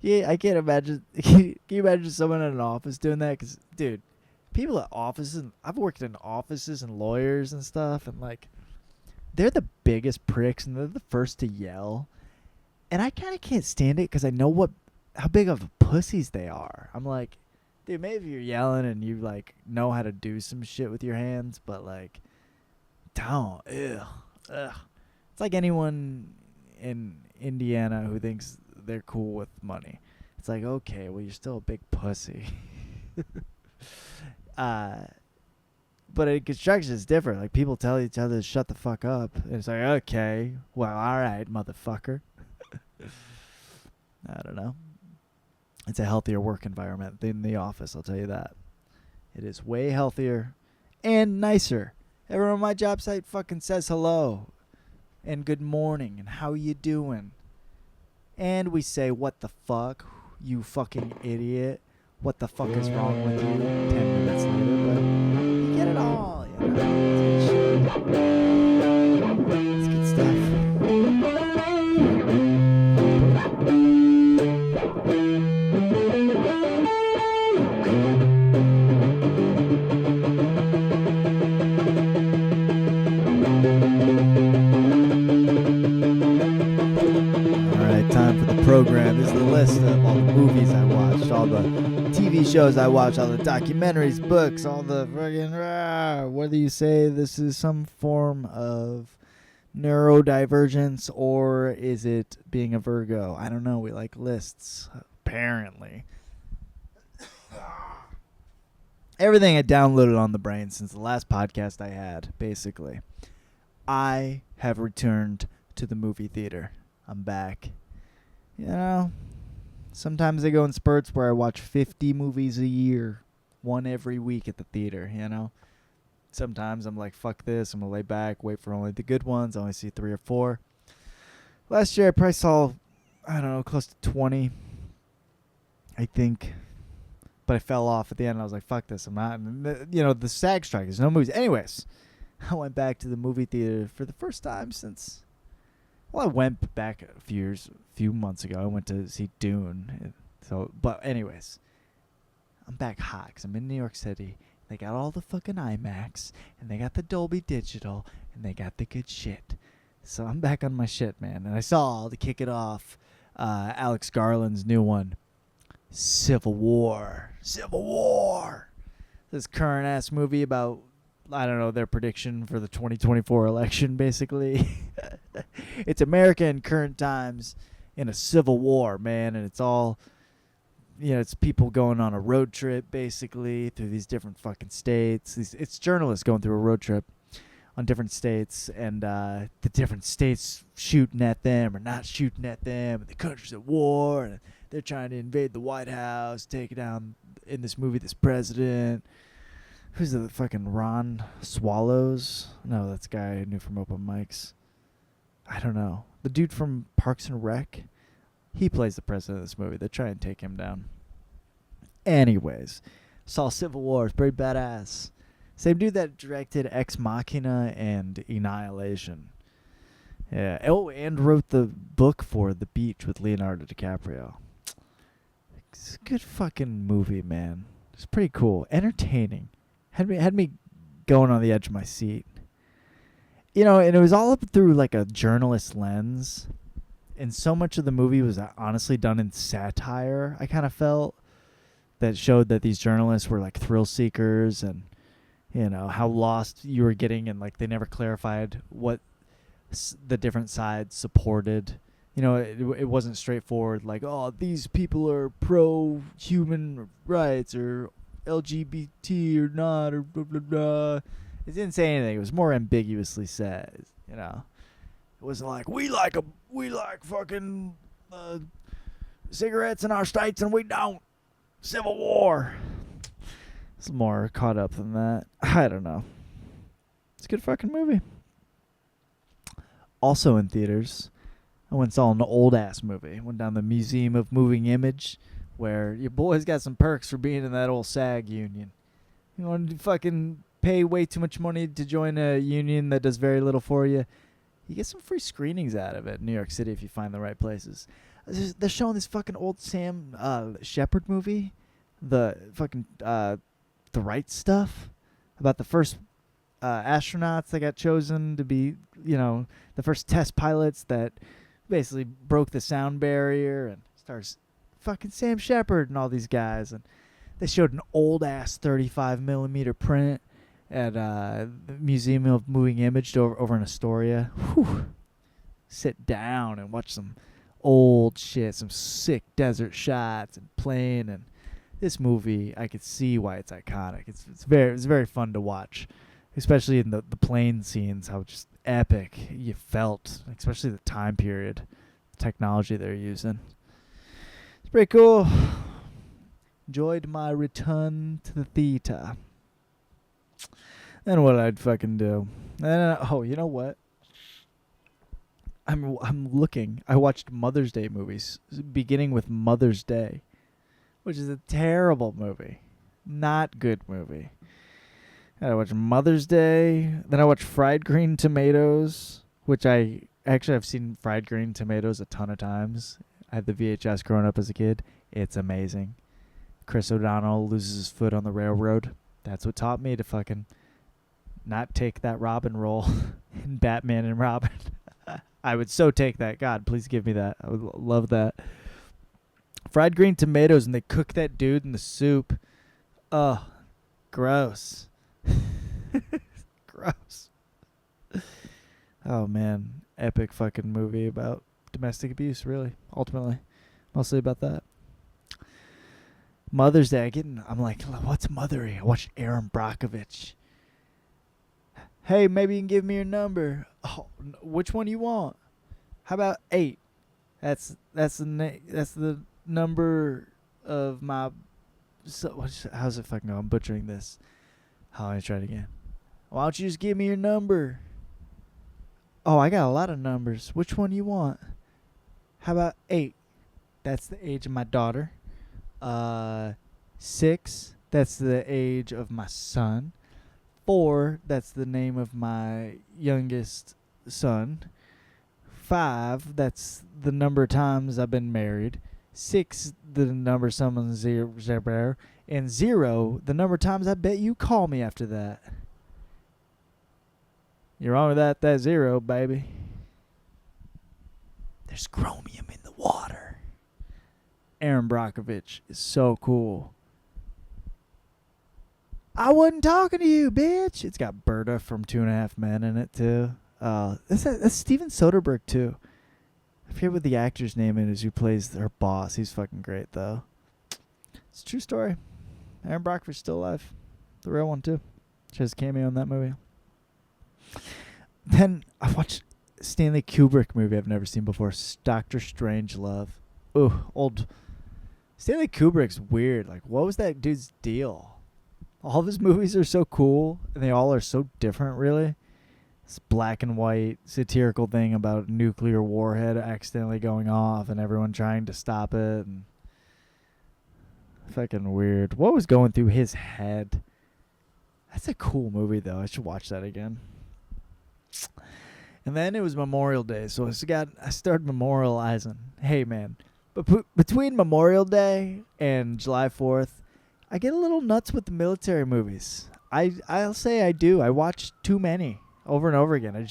Yeah, I can't imagine. Can you imagine someone in an office doing that? Because, dude, people at offices, I've worked in offices and lawyers and stuff, and like, they're the biggest pricks and they're the first to yell. And I kind of can't stand it because I know how big of pussies they are. I'm like, dude, maybe you're yelling and you like know how to do some shit with your hands, but like, don't. Ugh. It's like anyone in Indiana who thinks they're cool with money. It's like, okay, well, you're still a big pussy. But in construction, it's different. Like, people tell each other to shut the fuck up. And it's like, okay, well, all right, motherfucker. I don't know. It's a healthier work environment than the office, I'll tell you that. It is way healthier and nicer. Everyone on my job site fucking says hello and good morning and how you doing. And we say, what the fuck, you fucking idiot. What the fuck is wrong with you? 10 minutes later, but you get it all. You know? It's good stuff. Program is the list of all the movies I watched, all the TV shows I watched, all the documentaries, books, all the friggin' whether you say this is some form of neurodivergence or is it being a Virgo. I don't know. We like lists, apparently. Everything I downloaded on the brain since the last podcast I had, basically. I have returned to the movie theater. I'm back. You know, sometimes I go in spurts where I watch 50 movies a year, one every week at the theater, you know. Sometimes I'm like, fuck this, I'm going to lay back, wait for only the good ones, I only see 3 or 4. Last year I probably saw, I don't know, close to 20, I think. But I fell off at the end and I was like, fuck this, I'm not. And, you know, the SAG strike, there's no movies. Anyways, I went back to the movie theater for the first time since... Well, I went back a few months ago. I went to see Dune. So, but anyways, I'm back hot because I'm in New York City. They got all the fucking IMAX, and they got the Dolby Digital, and they got the good shit. So I'm back on my shit, man. And I saw, to kick it off, Alex Garland's new one, Civil War. Civil War! This current-ass movie about... I don't know, their prediction for the 2024 election, basically. It's America in current times in a civil war, man, and it's all, you know, it's people going on a road trip, basically, through these different fucking states. It's journalists going through a road trip on different states, and the different states shooting at them or not shooting at them, and the country's at war, and they're trying to invade the White House, take down, in this movie, this president. Who's the fucking Ron Swallows? No, that's the guy I knew from Open Mics. I don't know. The dude from Parks and Rec? He plays the president of this movie. They try and take him down. Anyways, saw Civil War. It's pretty badass. Same dude that directed Ex Machina and Annihilation. Yeah. Oh, and wrote the book for The Beach with Leonardo DiCaprio. It's a good fucking movie, man. It's pretty cool. Entertaining. Had me going on the edge of my seat. You know, and it was all up through like a journalist lens. And so much of the movie was honestly done in satire, I kind of felt. That showed that these journalists were like thrill seekers and, you know, how lost you were getting. And like they never clarified what the different sides supported. You know, it wasn't straightforward like, oh, these people are pro-human rights or LGBT or not or blah blah blah. It didn't say anything. It was more ambiguously said. You know, it wasn't like we like fucking cigarettes in our states and we don't. Civil War. It's more caught up than that. I don't know. It's a good fucking movie. Also in theaters, I went and saw an old ass movie. Went down the Museum of Moving Image, where your boy's got some perks for being in that old SAG union. You want to fucking pay way too much money to join a union that does very little for you. You get some free screenings out of it in New York City if you find the right places. They're showing this fucking old Sam Shepard movie, the fucking the right stuff, about the first astronauts that got chosen to be, the first test pilots that basically broke the sound barrier, and stars fucking Sam Shepard and all these guys. And they showed an old ass 35 millimeter print at the Museum of Moving Image over in Astoria. Whew. Sit down and watch some old shit, some sick desert shots and plane. And this movie, I could see why it's iconic. It's very fun to watch, especially in the plane scenes. How just epic you felt, especially the time period, the technology they're using. It's pretty cool. Enjoyed my return to the theater. Then what I'd fucking do? You know what? I'm looking. I watched Mother's Day movies, beginning with Mother's Day, which is a terrible movie, not good movie. I watched Mother's Day. Then I watched Fried Green Tomatoes, which I've seen Fried Green Tomatoes a ton of times. I had the VHS growing up as a kid. It's amazing. Chris O'Donnell loses his foot on the railroad. That's what taught me to fucking not take that Robin role in Batman and Robin. I would so take that. God, please give me that. I would love that. Fried Green Tomatoes, and they cook that dude in the soup. Ugh. Gross. Gross. Oh, man. Epic fucking movie about domestic abuse, really. Ultimately. Mostly about that. Mother's Day. I'm like, what's mothery? I watched Aaron Brockovich. Hey, maybe you can give me your number. Oh, which one do you want? How about 8? That's the number of my. How's it fucking go? I'm butchering this. Oh, let me try it again. Why don't you just give me your number? Oh, I got a lot of numbers. Which one do you want? How about 8? That's the age of my daughter. 6. That's the age of my son. 4, that's the name of my youngest son. 5, that's the number of times I've been married. 6, the number of someone's zero. And 0, the number of times I bet you call me after that. You're wrong with that. That's 0, baby. There's chromium in the water. Aaron Brockovich is so cool. I wasn't talking to you, bitch. It's got Berta from 2.5 Men in it, too. That's Steven Soderbergh, too. I forget what the actor's name is who plays her boss. He's fucking great, though. It's a true story. Aaron Brockovich's still alive. The real one, too. She has a cameo in that movie. Then I watched a Stanley Kubrick movie I've never seen before. Dr. Strangelove. Ooh, old. Stanley Kubrick's weird. Like, what was that dude's deal? All of his movies are so cool, and they all are so different, really. This black and white satirical thing about a nuclear warhead accidentally going off and everyone trying to stop it. And fucking weird. What was going through his head? That's a cool movie, though. I should watch that again. And then it was Memorial Day, so I started memorializing. Hey, man, but between Memorial Day and July 4th, I get a little nuts with the military movies. I'll say I do. I watch too many over and over again.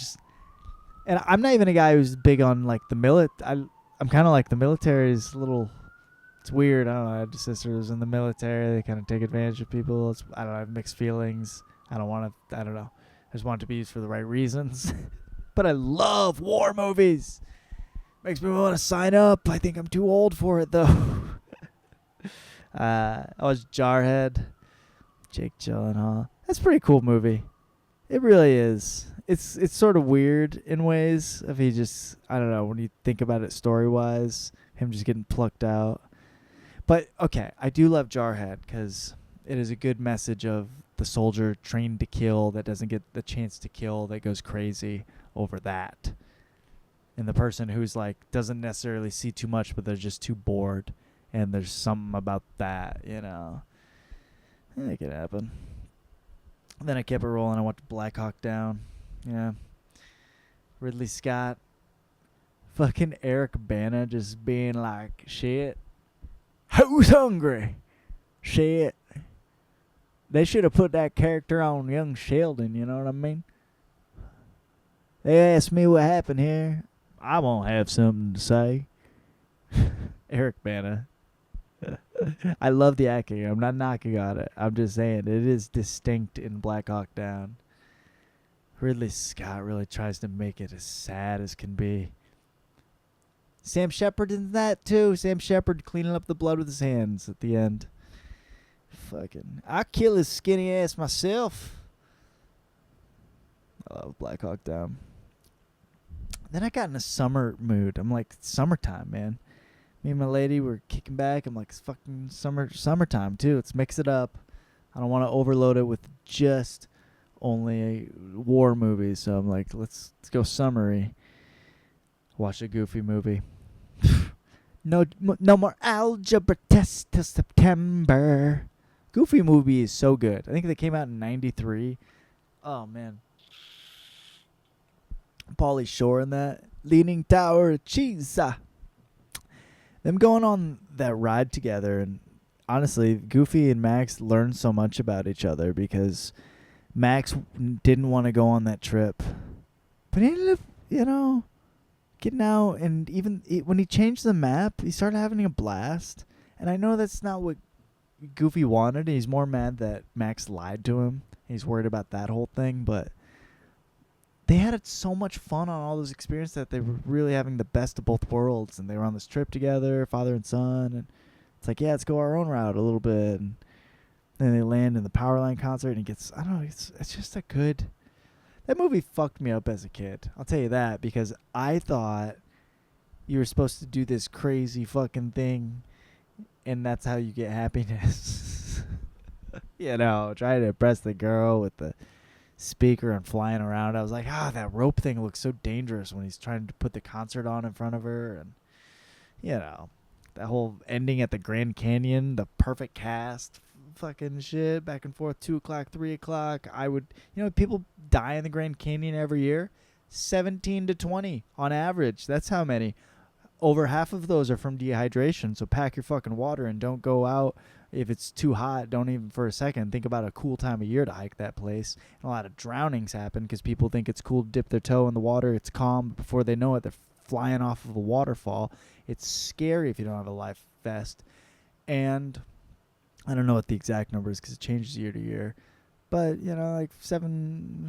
And I'm not even a guy who's big on like the I'm kind of like the military's a little. It's weird. I don't know. I have sisters in the military. They kind of take advantage of people. I don't know. I have mixed feelings. I don't know. I just want it to be used for the right reasons. But I love war movies. Makes me want to sign up. I think I'm too old for it though. I was Jarhead. Jake Gyllenhaal. That's a pretty cool movie. It really is. It's sort of weird in ways. If he just, I don't know, when you think about it story-wise, him just getting plucked out. But, okay, I do love Jarhead because it is a good message of the soldier trained to kill that doesn't get the chance to kill, that goes crazy over that. And the person who's like, doesn't necessarily see too much, but they're just too bored. And there's something about that, you know. It could happen. And then I kept it rolling. I watched Black Hawk Down. Yeah. Ridley Scott. Fucking Eric Bana just being like, shit. Who's hungry? Shit. They should have put that character on young Sheldon, you know what I mean? They asked me what happened here. I won't have something to say. Eric Bana. I love the acting. I'm not knocking on it. I'm just saying it is distinct in Black Hawk Down. Ridley Scott really tries to make it as sad as can be. Sam Shepard in that too. Sam Shepard cleaning up the blood with his hands at the end. Fucking, I kill his skinny ass myself. I love Black Hawk Down. Then I got in a summer mood. I'm like, it's summertime, man. Me and my lady were kicking back. I'm like, it's fucking summertime too. Let's mix it up. I don't want to overload it with just only war movies. So I'm like, let's go summery. Watch a Goofy movie. No more algebra tests till September. Goofy movie is so good. I think they came out in '93. Oh man, Pauly Shore in that. Leaning Tower of Cheese. Them going on that ride together, and honestly, Goofy and Max learned so much about each other because Max didn't want to go on that trip, but he ended up, getting out, and even when he changed the map, he started having a blast. And I know that's not what Goofy wanted. He's more mad that Max lied to him. He's worried about that whole thing, but they had so much fun on all those experiences that they were really having the best of both worlds. And they were on this trip together, father and son, and it's like, yeah, let's go our own route a little bit. And then they land in the Powerline concert, and he gets, I don't know, it's just a good... That movie fucked me up as a kid. I'll tell you that, because I thought you were supposed to do this crazy fucking thing, and that's how you get happiness. Trying to impress the girl with the speaker and flying around. I was like, that rope thing looks so dangerous when he's trying to put the concert on in front of her. And, that whole ending at the Grand Canyon, the perfect cast, fucking shit, back and forth, 2 o'clock, 3 o'clock. I would, people die in the Grand Canyon every year. 17 to 20 on average. That's how many. Over half of those are from dehydration. So pack your fucking water and don't go out if it's too hot. Don't even for a second think about a cool time of year to hike that place. And a lot of drownings happen because people think it's cool to dip their toe in the water. It's calm. Before they know it, they're flying off of a waterfall. It's scary if you don't have a life vest. And I don't know what the exact number is because it changes year to year. But, like seven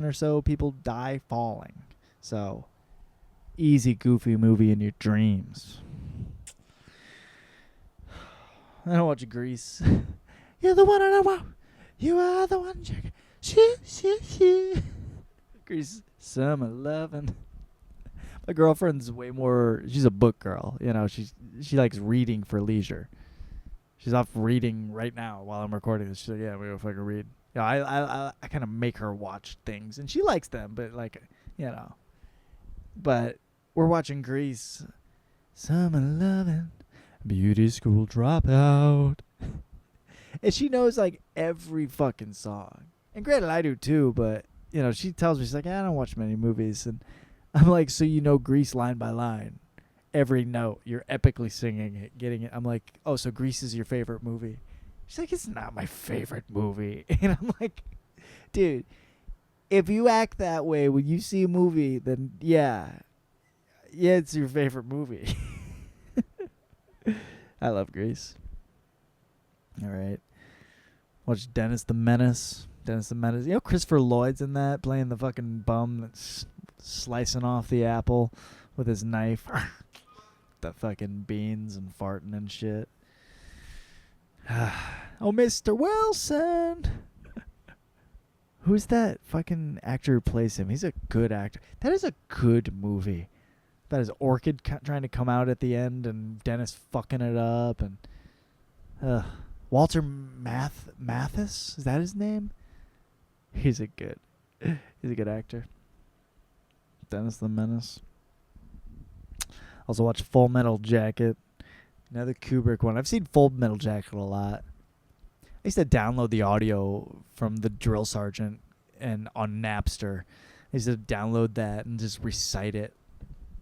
or so people die falling. So, easy Goofy movie in your dreams. I don't watch Grease. You're the one I want. You are the one. Grease. Summer lovin'. My girlfriend's way more... She's a book girl. She likes reading for leisure. She's off reading right now while I'm recording this. She's like, yeah, we go fucking read. I kind of make her watch things, and she likes them, but But we're watching Grease. Summer lovin', beauty school dropout. And she knows every fucking song. And granted, I do too, but she tells me, she's like, I don't watch many movies, and I'm like, so Grease line by line. Every note, you're epically singing it, getting it. I'm like, oh, so Grease is your favorite movie? She's like, it's not my favorite movie. And I'm like, dude, if you act that way when you see a movie, then yeah, it's your favorite movie. I love Grease. All right. Watch Dennis the Menace. Christopher Lloyd's in that, playing the fucking bum that's slicing off the apple with his knife. The fucking beans and farting and shit. Oh, Mr. Wilson. Who's that fucking actor who plays him? He's a good actor. That is a good movie. That is Orchid trying to come out at the end and Dennis fucking it up. And Walter Mathis? Is that his name? He's a good actor. Dennis the Menace. Also watch Full Metal Jacket. Another Kubrick one. I've seen Full Metal Jacket a lot. I used to download the audio from the drill sergeant and on Napster. I used to download that and just recite it.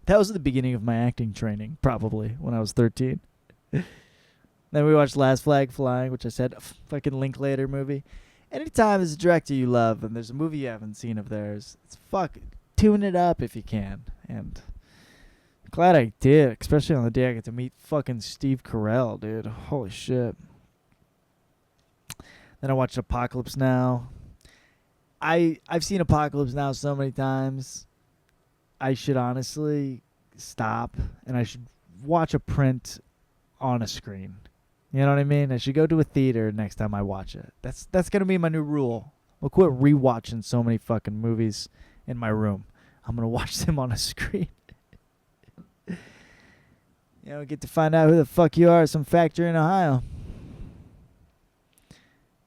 That was the beginning of my acting training, probably, when I was 13. Then we watched Last Flag Flying, which I said, fucking Linklater movie. Anytime there's a director you love and there's a movie you haven't seen of theirs, tune it up if you can. And I'm glad I did, especially on the day I get to meet fucking Steve Carell, dude. Holy shit. Then I watched Apocalypse Now. I've seen Apocalypse Now so many times. I should honestly stop and I should watch a print on a screen. You know what I mean? I should go to a theater next time I watch it. That's gonna be my new rule. I'll quit rewatching so many fucking movies in my room. I'm gonna watch them on a screen. Get to find out who the fuck you are at some factory in Ohio.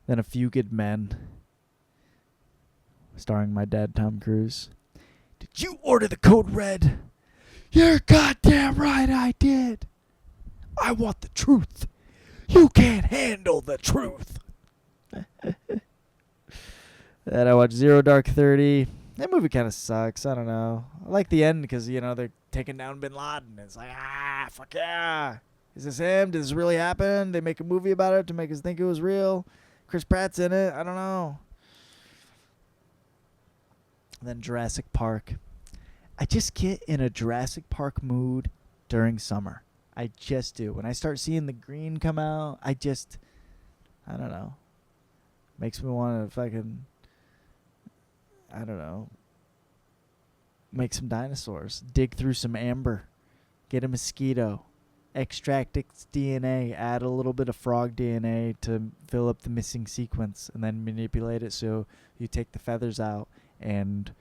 Then A Few Good Men, starring my dad, Tom Cruise. Did you order the code red? You're goddamn right I did. I want the truth. You can't handle the truth. Then I watched Zero Dark 30. That movie kind of sucks. I don't know. I like the end because, they're taking down Bin Laden. It's like, fuck yeah. Is this him? Did this really happen? They make a movie about it to make us think it was real. Chris Pratt's in it. I don't know. Then Jurassic Park. I just get in a Jurassic Park mood during summer. I just do. When I start seeing the green come out, I don't know. Makes me want to fucking, I don't know, make some dinosaurs. Dig through some amber. Get a mosquito. Extract its DNA. Add a little bit of frog DNA to fill up the missing sequence. And then manipulate it so you take the feathers out and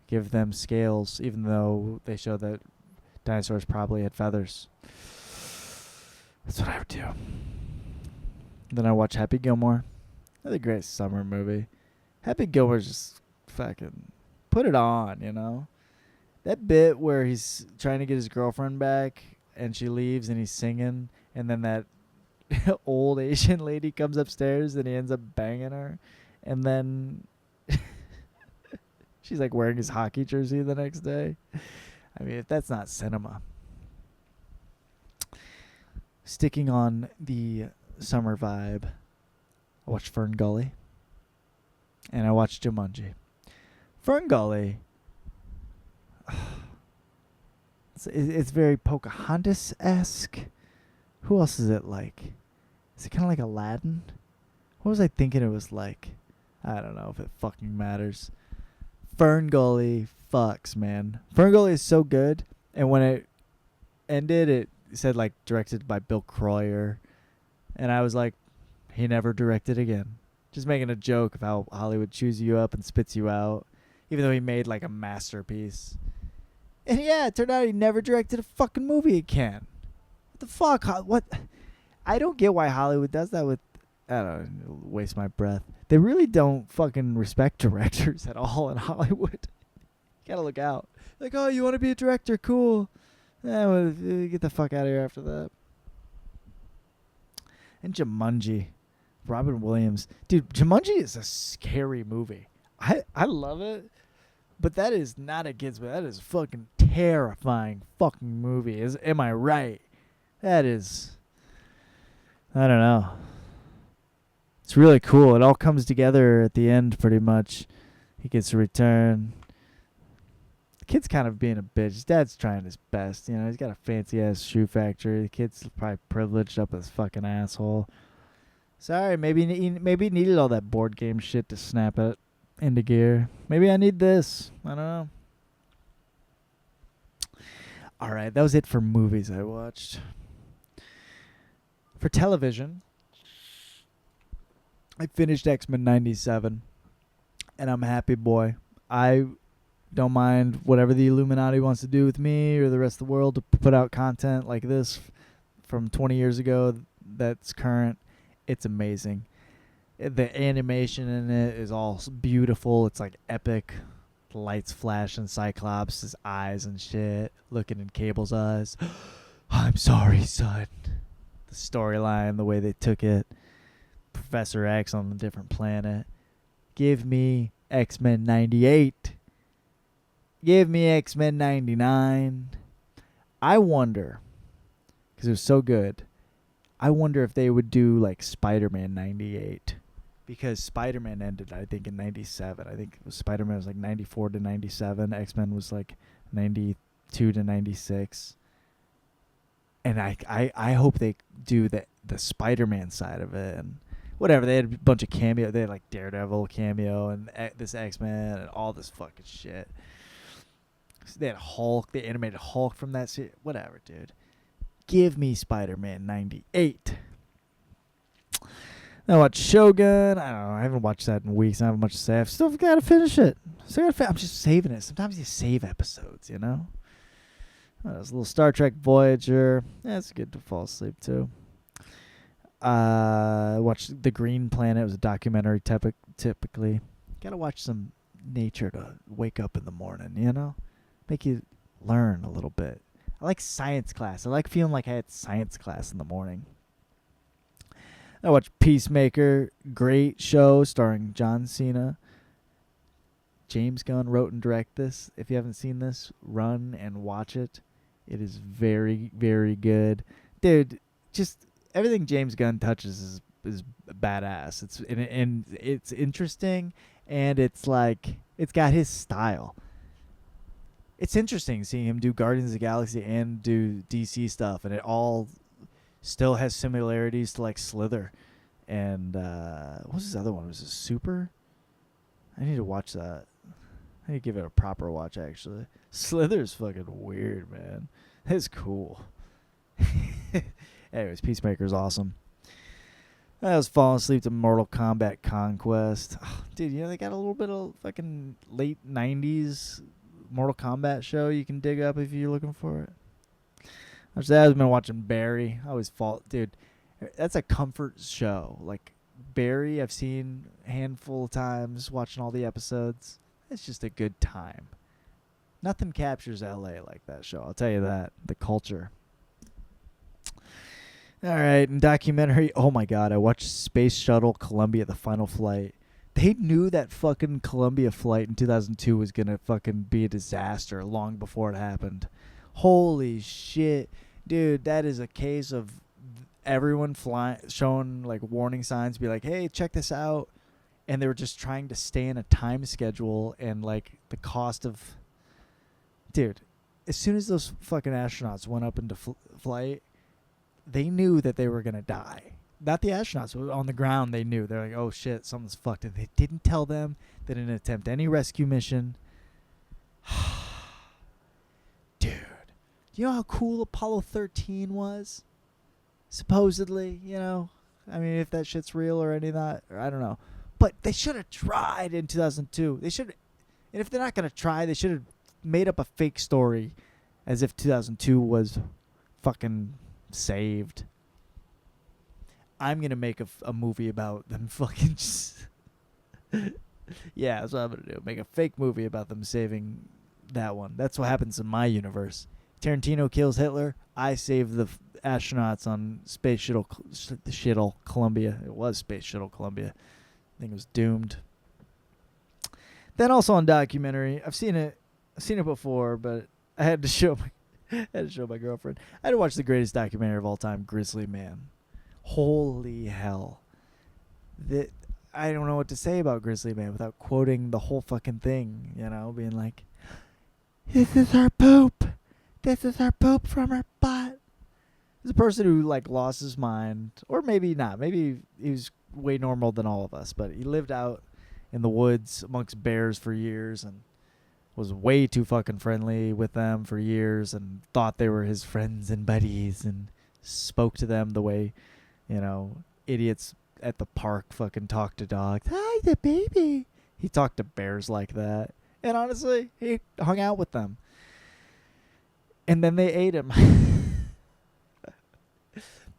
give them scales, even though they show that dinosaurs probably had feathers. That's what I would do. Then I watch Happy Gilmore. Another great summer movie. Happy Gilmore's just fucking put it on, That bit where he's trying to get his girlfriend back and she leaves and he's singing and then that old Asian lady comes upstairs and he ends up banging her and then she's like wearing his hockey jersey the next day. I mean, if that's not cinema. Sticking on the summer vibe, I watched Fern Gully and I watched Jumanji. Fern Gully, it's very Pocahontas-esque. Who else is it like? Is it kind of like Aladdin? What was I thinking it was like? I don't know if it fucking matters. Fern Gully fucks, man. Fern Gully is so good, and when it ended, it said like directed by Bill Croyer, and I was like, he never directed again. Just making a joke of how Hollywood chews you up and spits you out, even though he made like a masterpiece. And yeah, it turned out he never directed a fucking movie again. What the fuck? What? I don't get why Hollywood does that with, I don't know, waste my breath. They really don't fucking respect directors at all in Hollywood. You gotta look out. Like, oh, you want to be a director? Cool. Well, get the fuck out of here after that. And Jumanji. Robin Williams. Dude, Jumanji is a scary movie. I love it. But that is not against me. That is a fucking terrifying fucking movie. Am I right? That is, I don't know. It's really cool. It all comes together at the end pretty much. He gets a return. The kid's kind of being a bitch. His dad's trying his best. He's got a fancy-ass shoe factory. The kid's probably privileged up his fucking asshole. Sorry, maybe he needed all that board game shit to snap it into gear. Maybe I need this. I don't know. All right, that was it for movies I watched. For television, I finished X-Men 97, and I'm a happy boy. I don't mind whatever the Illuminati wants to do with me or the rest of the world to put out content like this from 20 years ago that's current. It's amazing. The animation in it is all beautiful. It's like epic. The lights flash in Cyclops' eyes and shit. Looking in Cable's eyes. I'm sorry, son. The storyline, the way they took it. Professor X on a different planet. Give me X-Men 98. Give me X-Men 99. I wonder, because it was so good, I wonder if they would do like Spider-Man 98. Because Spider-Man ended, I think, in 97. I think Spider-Man was like 94 to 97. X-Men was like 92 to 96. And I hope they do the Spider-Man side of it. And whatever, they had a bunch of cameo. They had like Daredevil cameo and this X-Men and all this fucking shit. So they had Hulk. They animated Hulk from that series. Whatever, dude. Give me Spider-Man 98. I watched Shogun. I don't know. I haven't watched that in weeks. I don't have much to say. I've still got to finish it. I'm just saving it. Sometimes you save episodes, you know? There's a little Star Trek Voyager. Yeah, it's good to fall asleep to. Watched The Green Planet. It was a documentary typically. Got to watch some nature to wake up in the morning, you know? Make you learn a little bit. I like science class. I like feeling like I had science class in the morning. I watched Peacemaker, great show starring John Cena. James Gunn wrote and directed this. If you haven't seen this, run and watch it. It is very, very good. Dude, just everything James Gunn touches is badass. It's interesting, and it's like it's got his style. It's interesting seeing him do Guardians of the Galaxy and do DC stuff, and it all still has similarities to like Slither. And what was his other one? Was it Super? I need to watch that. I need to give it a proper watch, actually. Slither's fucking weird, man. It's cool. Anyways, Peacemaker's awesome. I was falling asleep to Mortal Kombat Conquest. Oh, dude, you know, they got a little bit of fucking late 90s Mortal Kombat show you can dig up if you're looking for it. I've been watching Barry. I always fall, dude. That's a comfort show. Like Barry, I've seen a handful of times watching all the episodes. It's just a good time. Nothing captures LA like that show. I'll tell you that. The culture. All right, and documentary. Oh my God, I watched Space Shuttle Columbia, the final flight. They knew that fucking Columbia flight in 2002 was gonna fucking be a disaster long before it happened. Holy shit. Dude, that is a case of everyone showing like warning signs, be like, hey, check this out. And they were just trying to stay in a time schedule, and like the cost of... Dude, as soon as those fucking astronauts went up into flight, they knew that they were going to die. Not the astronauts, but on the ground they knew. They're like, oh shit, something's fucked. And they didn't tell them. They didn't attempt any rescue mission. Dude, you know how cool Apollo 13 was? Supposedly, you know? I mean, if that shit's real or any of that, or I don't know. But they should have tried in 2002. They should, and if they're not going to try, they should have made up a fake story as if 2002 was fucking saved. I'm going to make a movie about them fucking just... Yeah, that's what I'm going to do. Make a fake movie about them saving that one. That's what happens in my universe. Tarantino kills Hitler. I save the astronauts on Space Shuttle Columbia. It was Space Shuttle Columbia. I think it was doomed. Then also on documentary, I've seen it before, but I had to show my girlfriend. I had to watch the greatest documentary of all time, Grizzly Man. Holy hell! I don't know what to say about Grizzly Man without quoting the whole fucking thing. You know, being like, "This is our poop. This is our poop from our butt." There's a person who like lost his mind, or maybe not. Maybe he was way normal than all of us, but he lived out in the woods amongst bears for years and was way too fucking friendly with them for years and thought they were his friends and buddies and spoke to them the way, you know, idiots at the park fucking talk to dogs. Hi, the baby. He talked to bears like that. And honestly, he hung out with them. And then they ate him.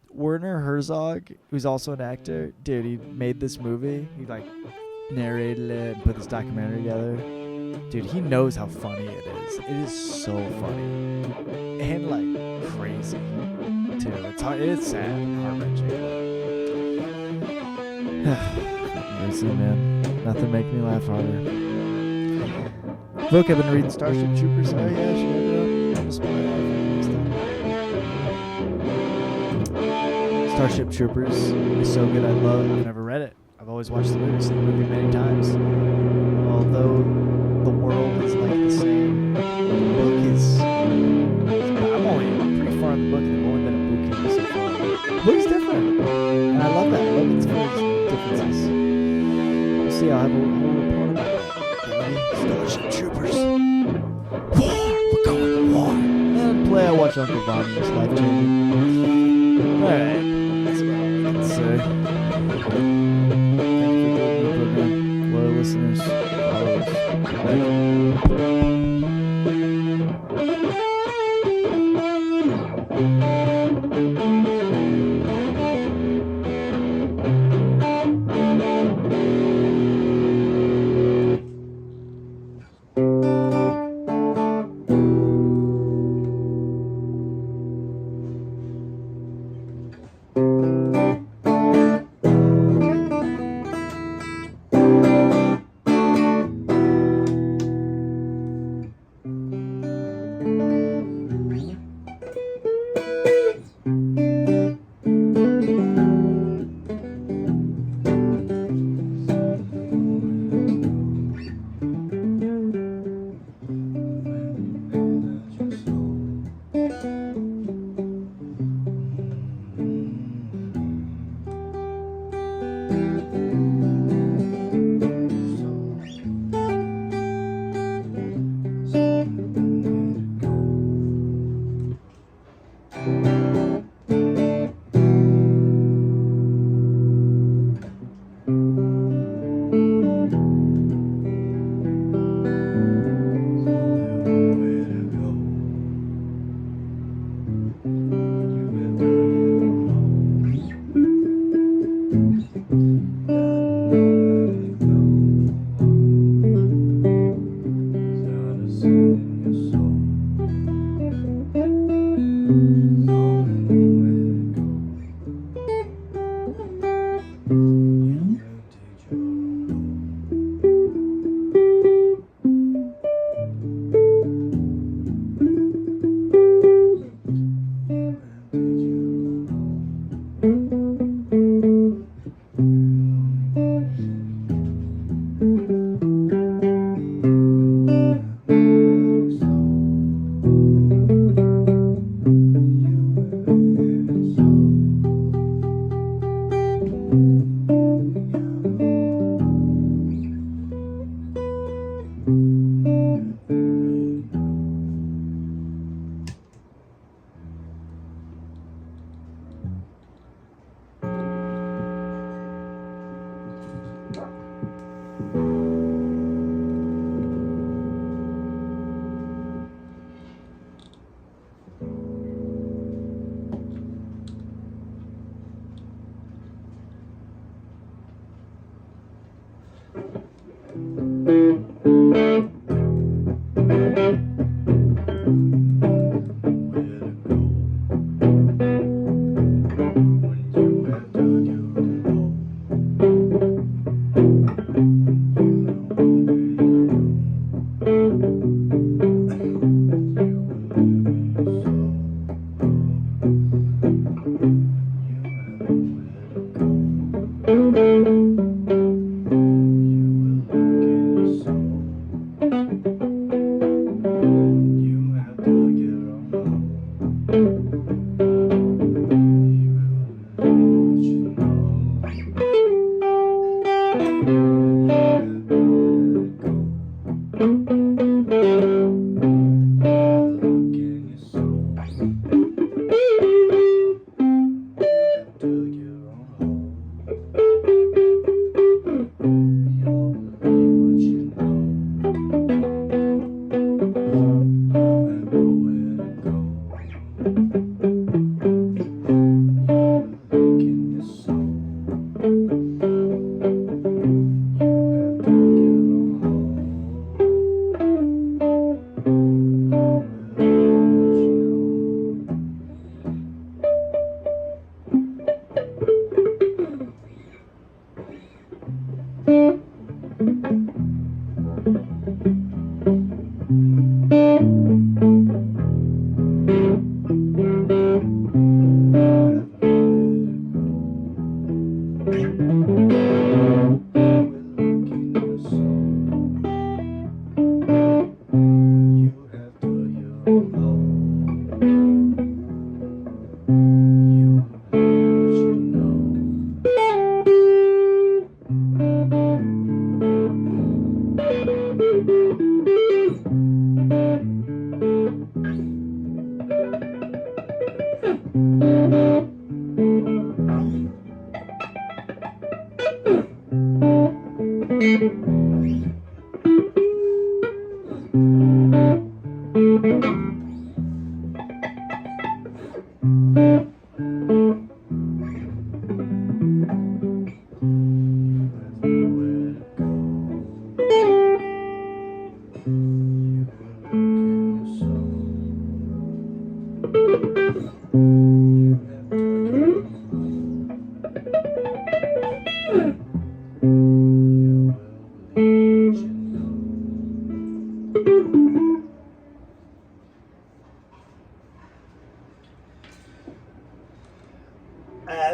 Werner Herzog, who's also an actor, dude, he made this movie. He like narrated it and put this documentary together. Dude, he knows how funny it is. It is so funny and like crazy too. It's sad, and heart-wrenching. Listen, man, nothing make me laugh harder. Book, I've been reading Starship Troopers. Oh yeah, I should have it up. I'm just Starship Troopers is so good. I've never read it. I've always watched the movie, seen the movie many times. Although the world is like the same, the book is. I'm pretty far in the book, and I've only been at boot camp so far. The book's different, and I love that. I love its differences. We'll see. I'll have a report about that. Starship Troopers. War. We're going to war. And play. I watch Uncle Vanya's life changing. All right. That's about all I can say. Thank you for doing the program. Loyal listeners, followers.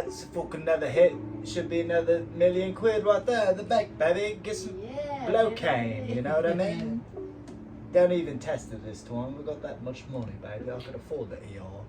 That's fucking another hit. Should be another £1,000,000 right there at the back, baby. Get some blow-cane, you know what I mean? Don't even test it this time. We got that much money, baby. I could afford it, y'all.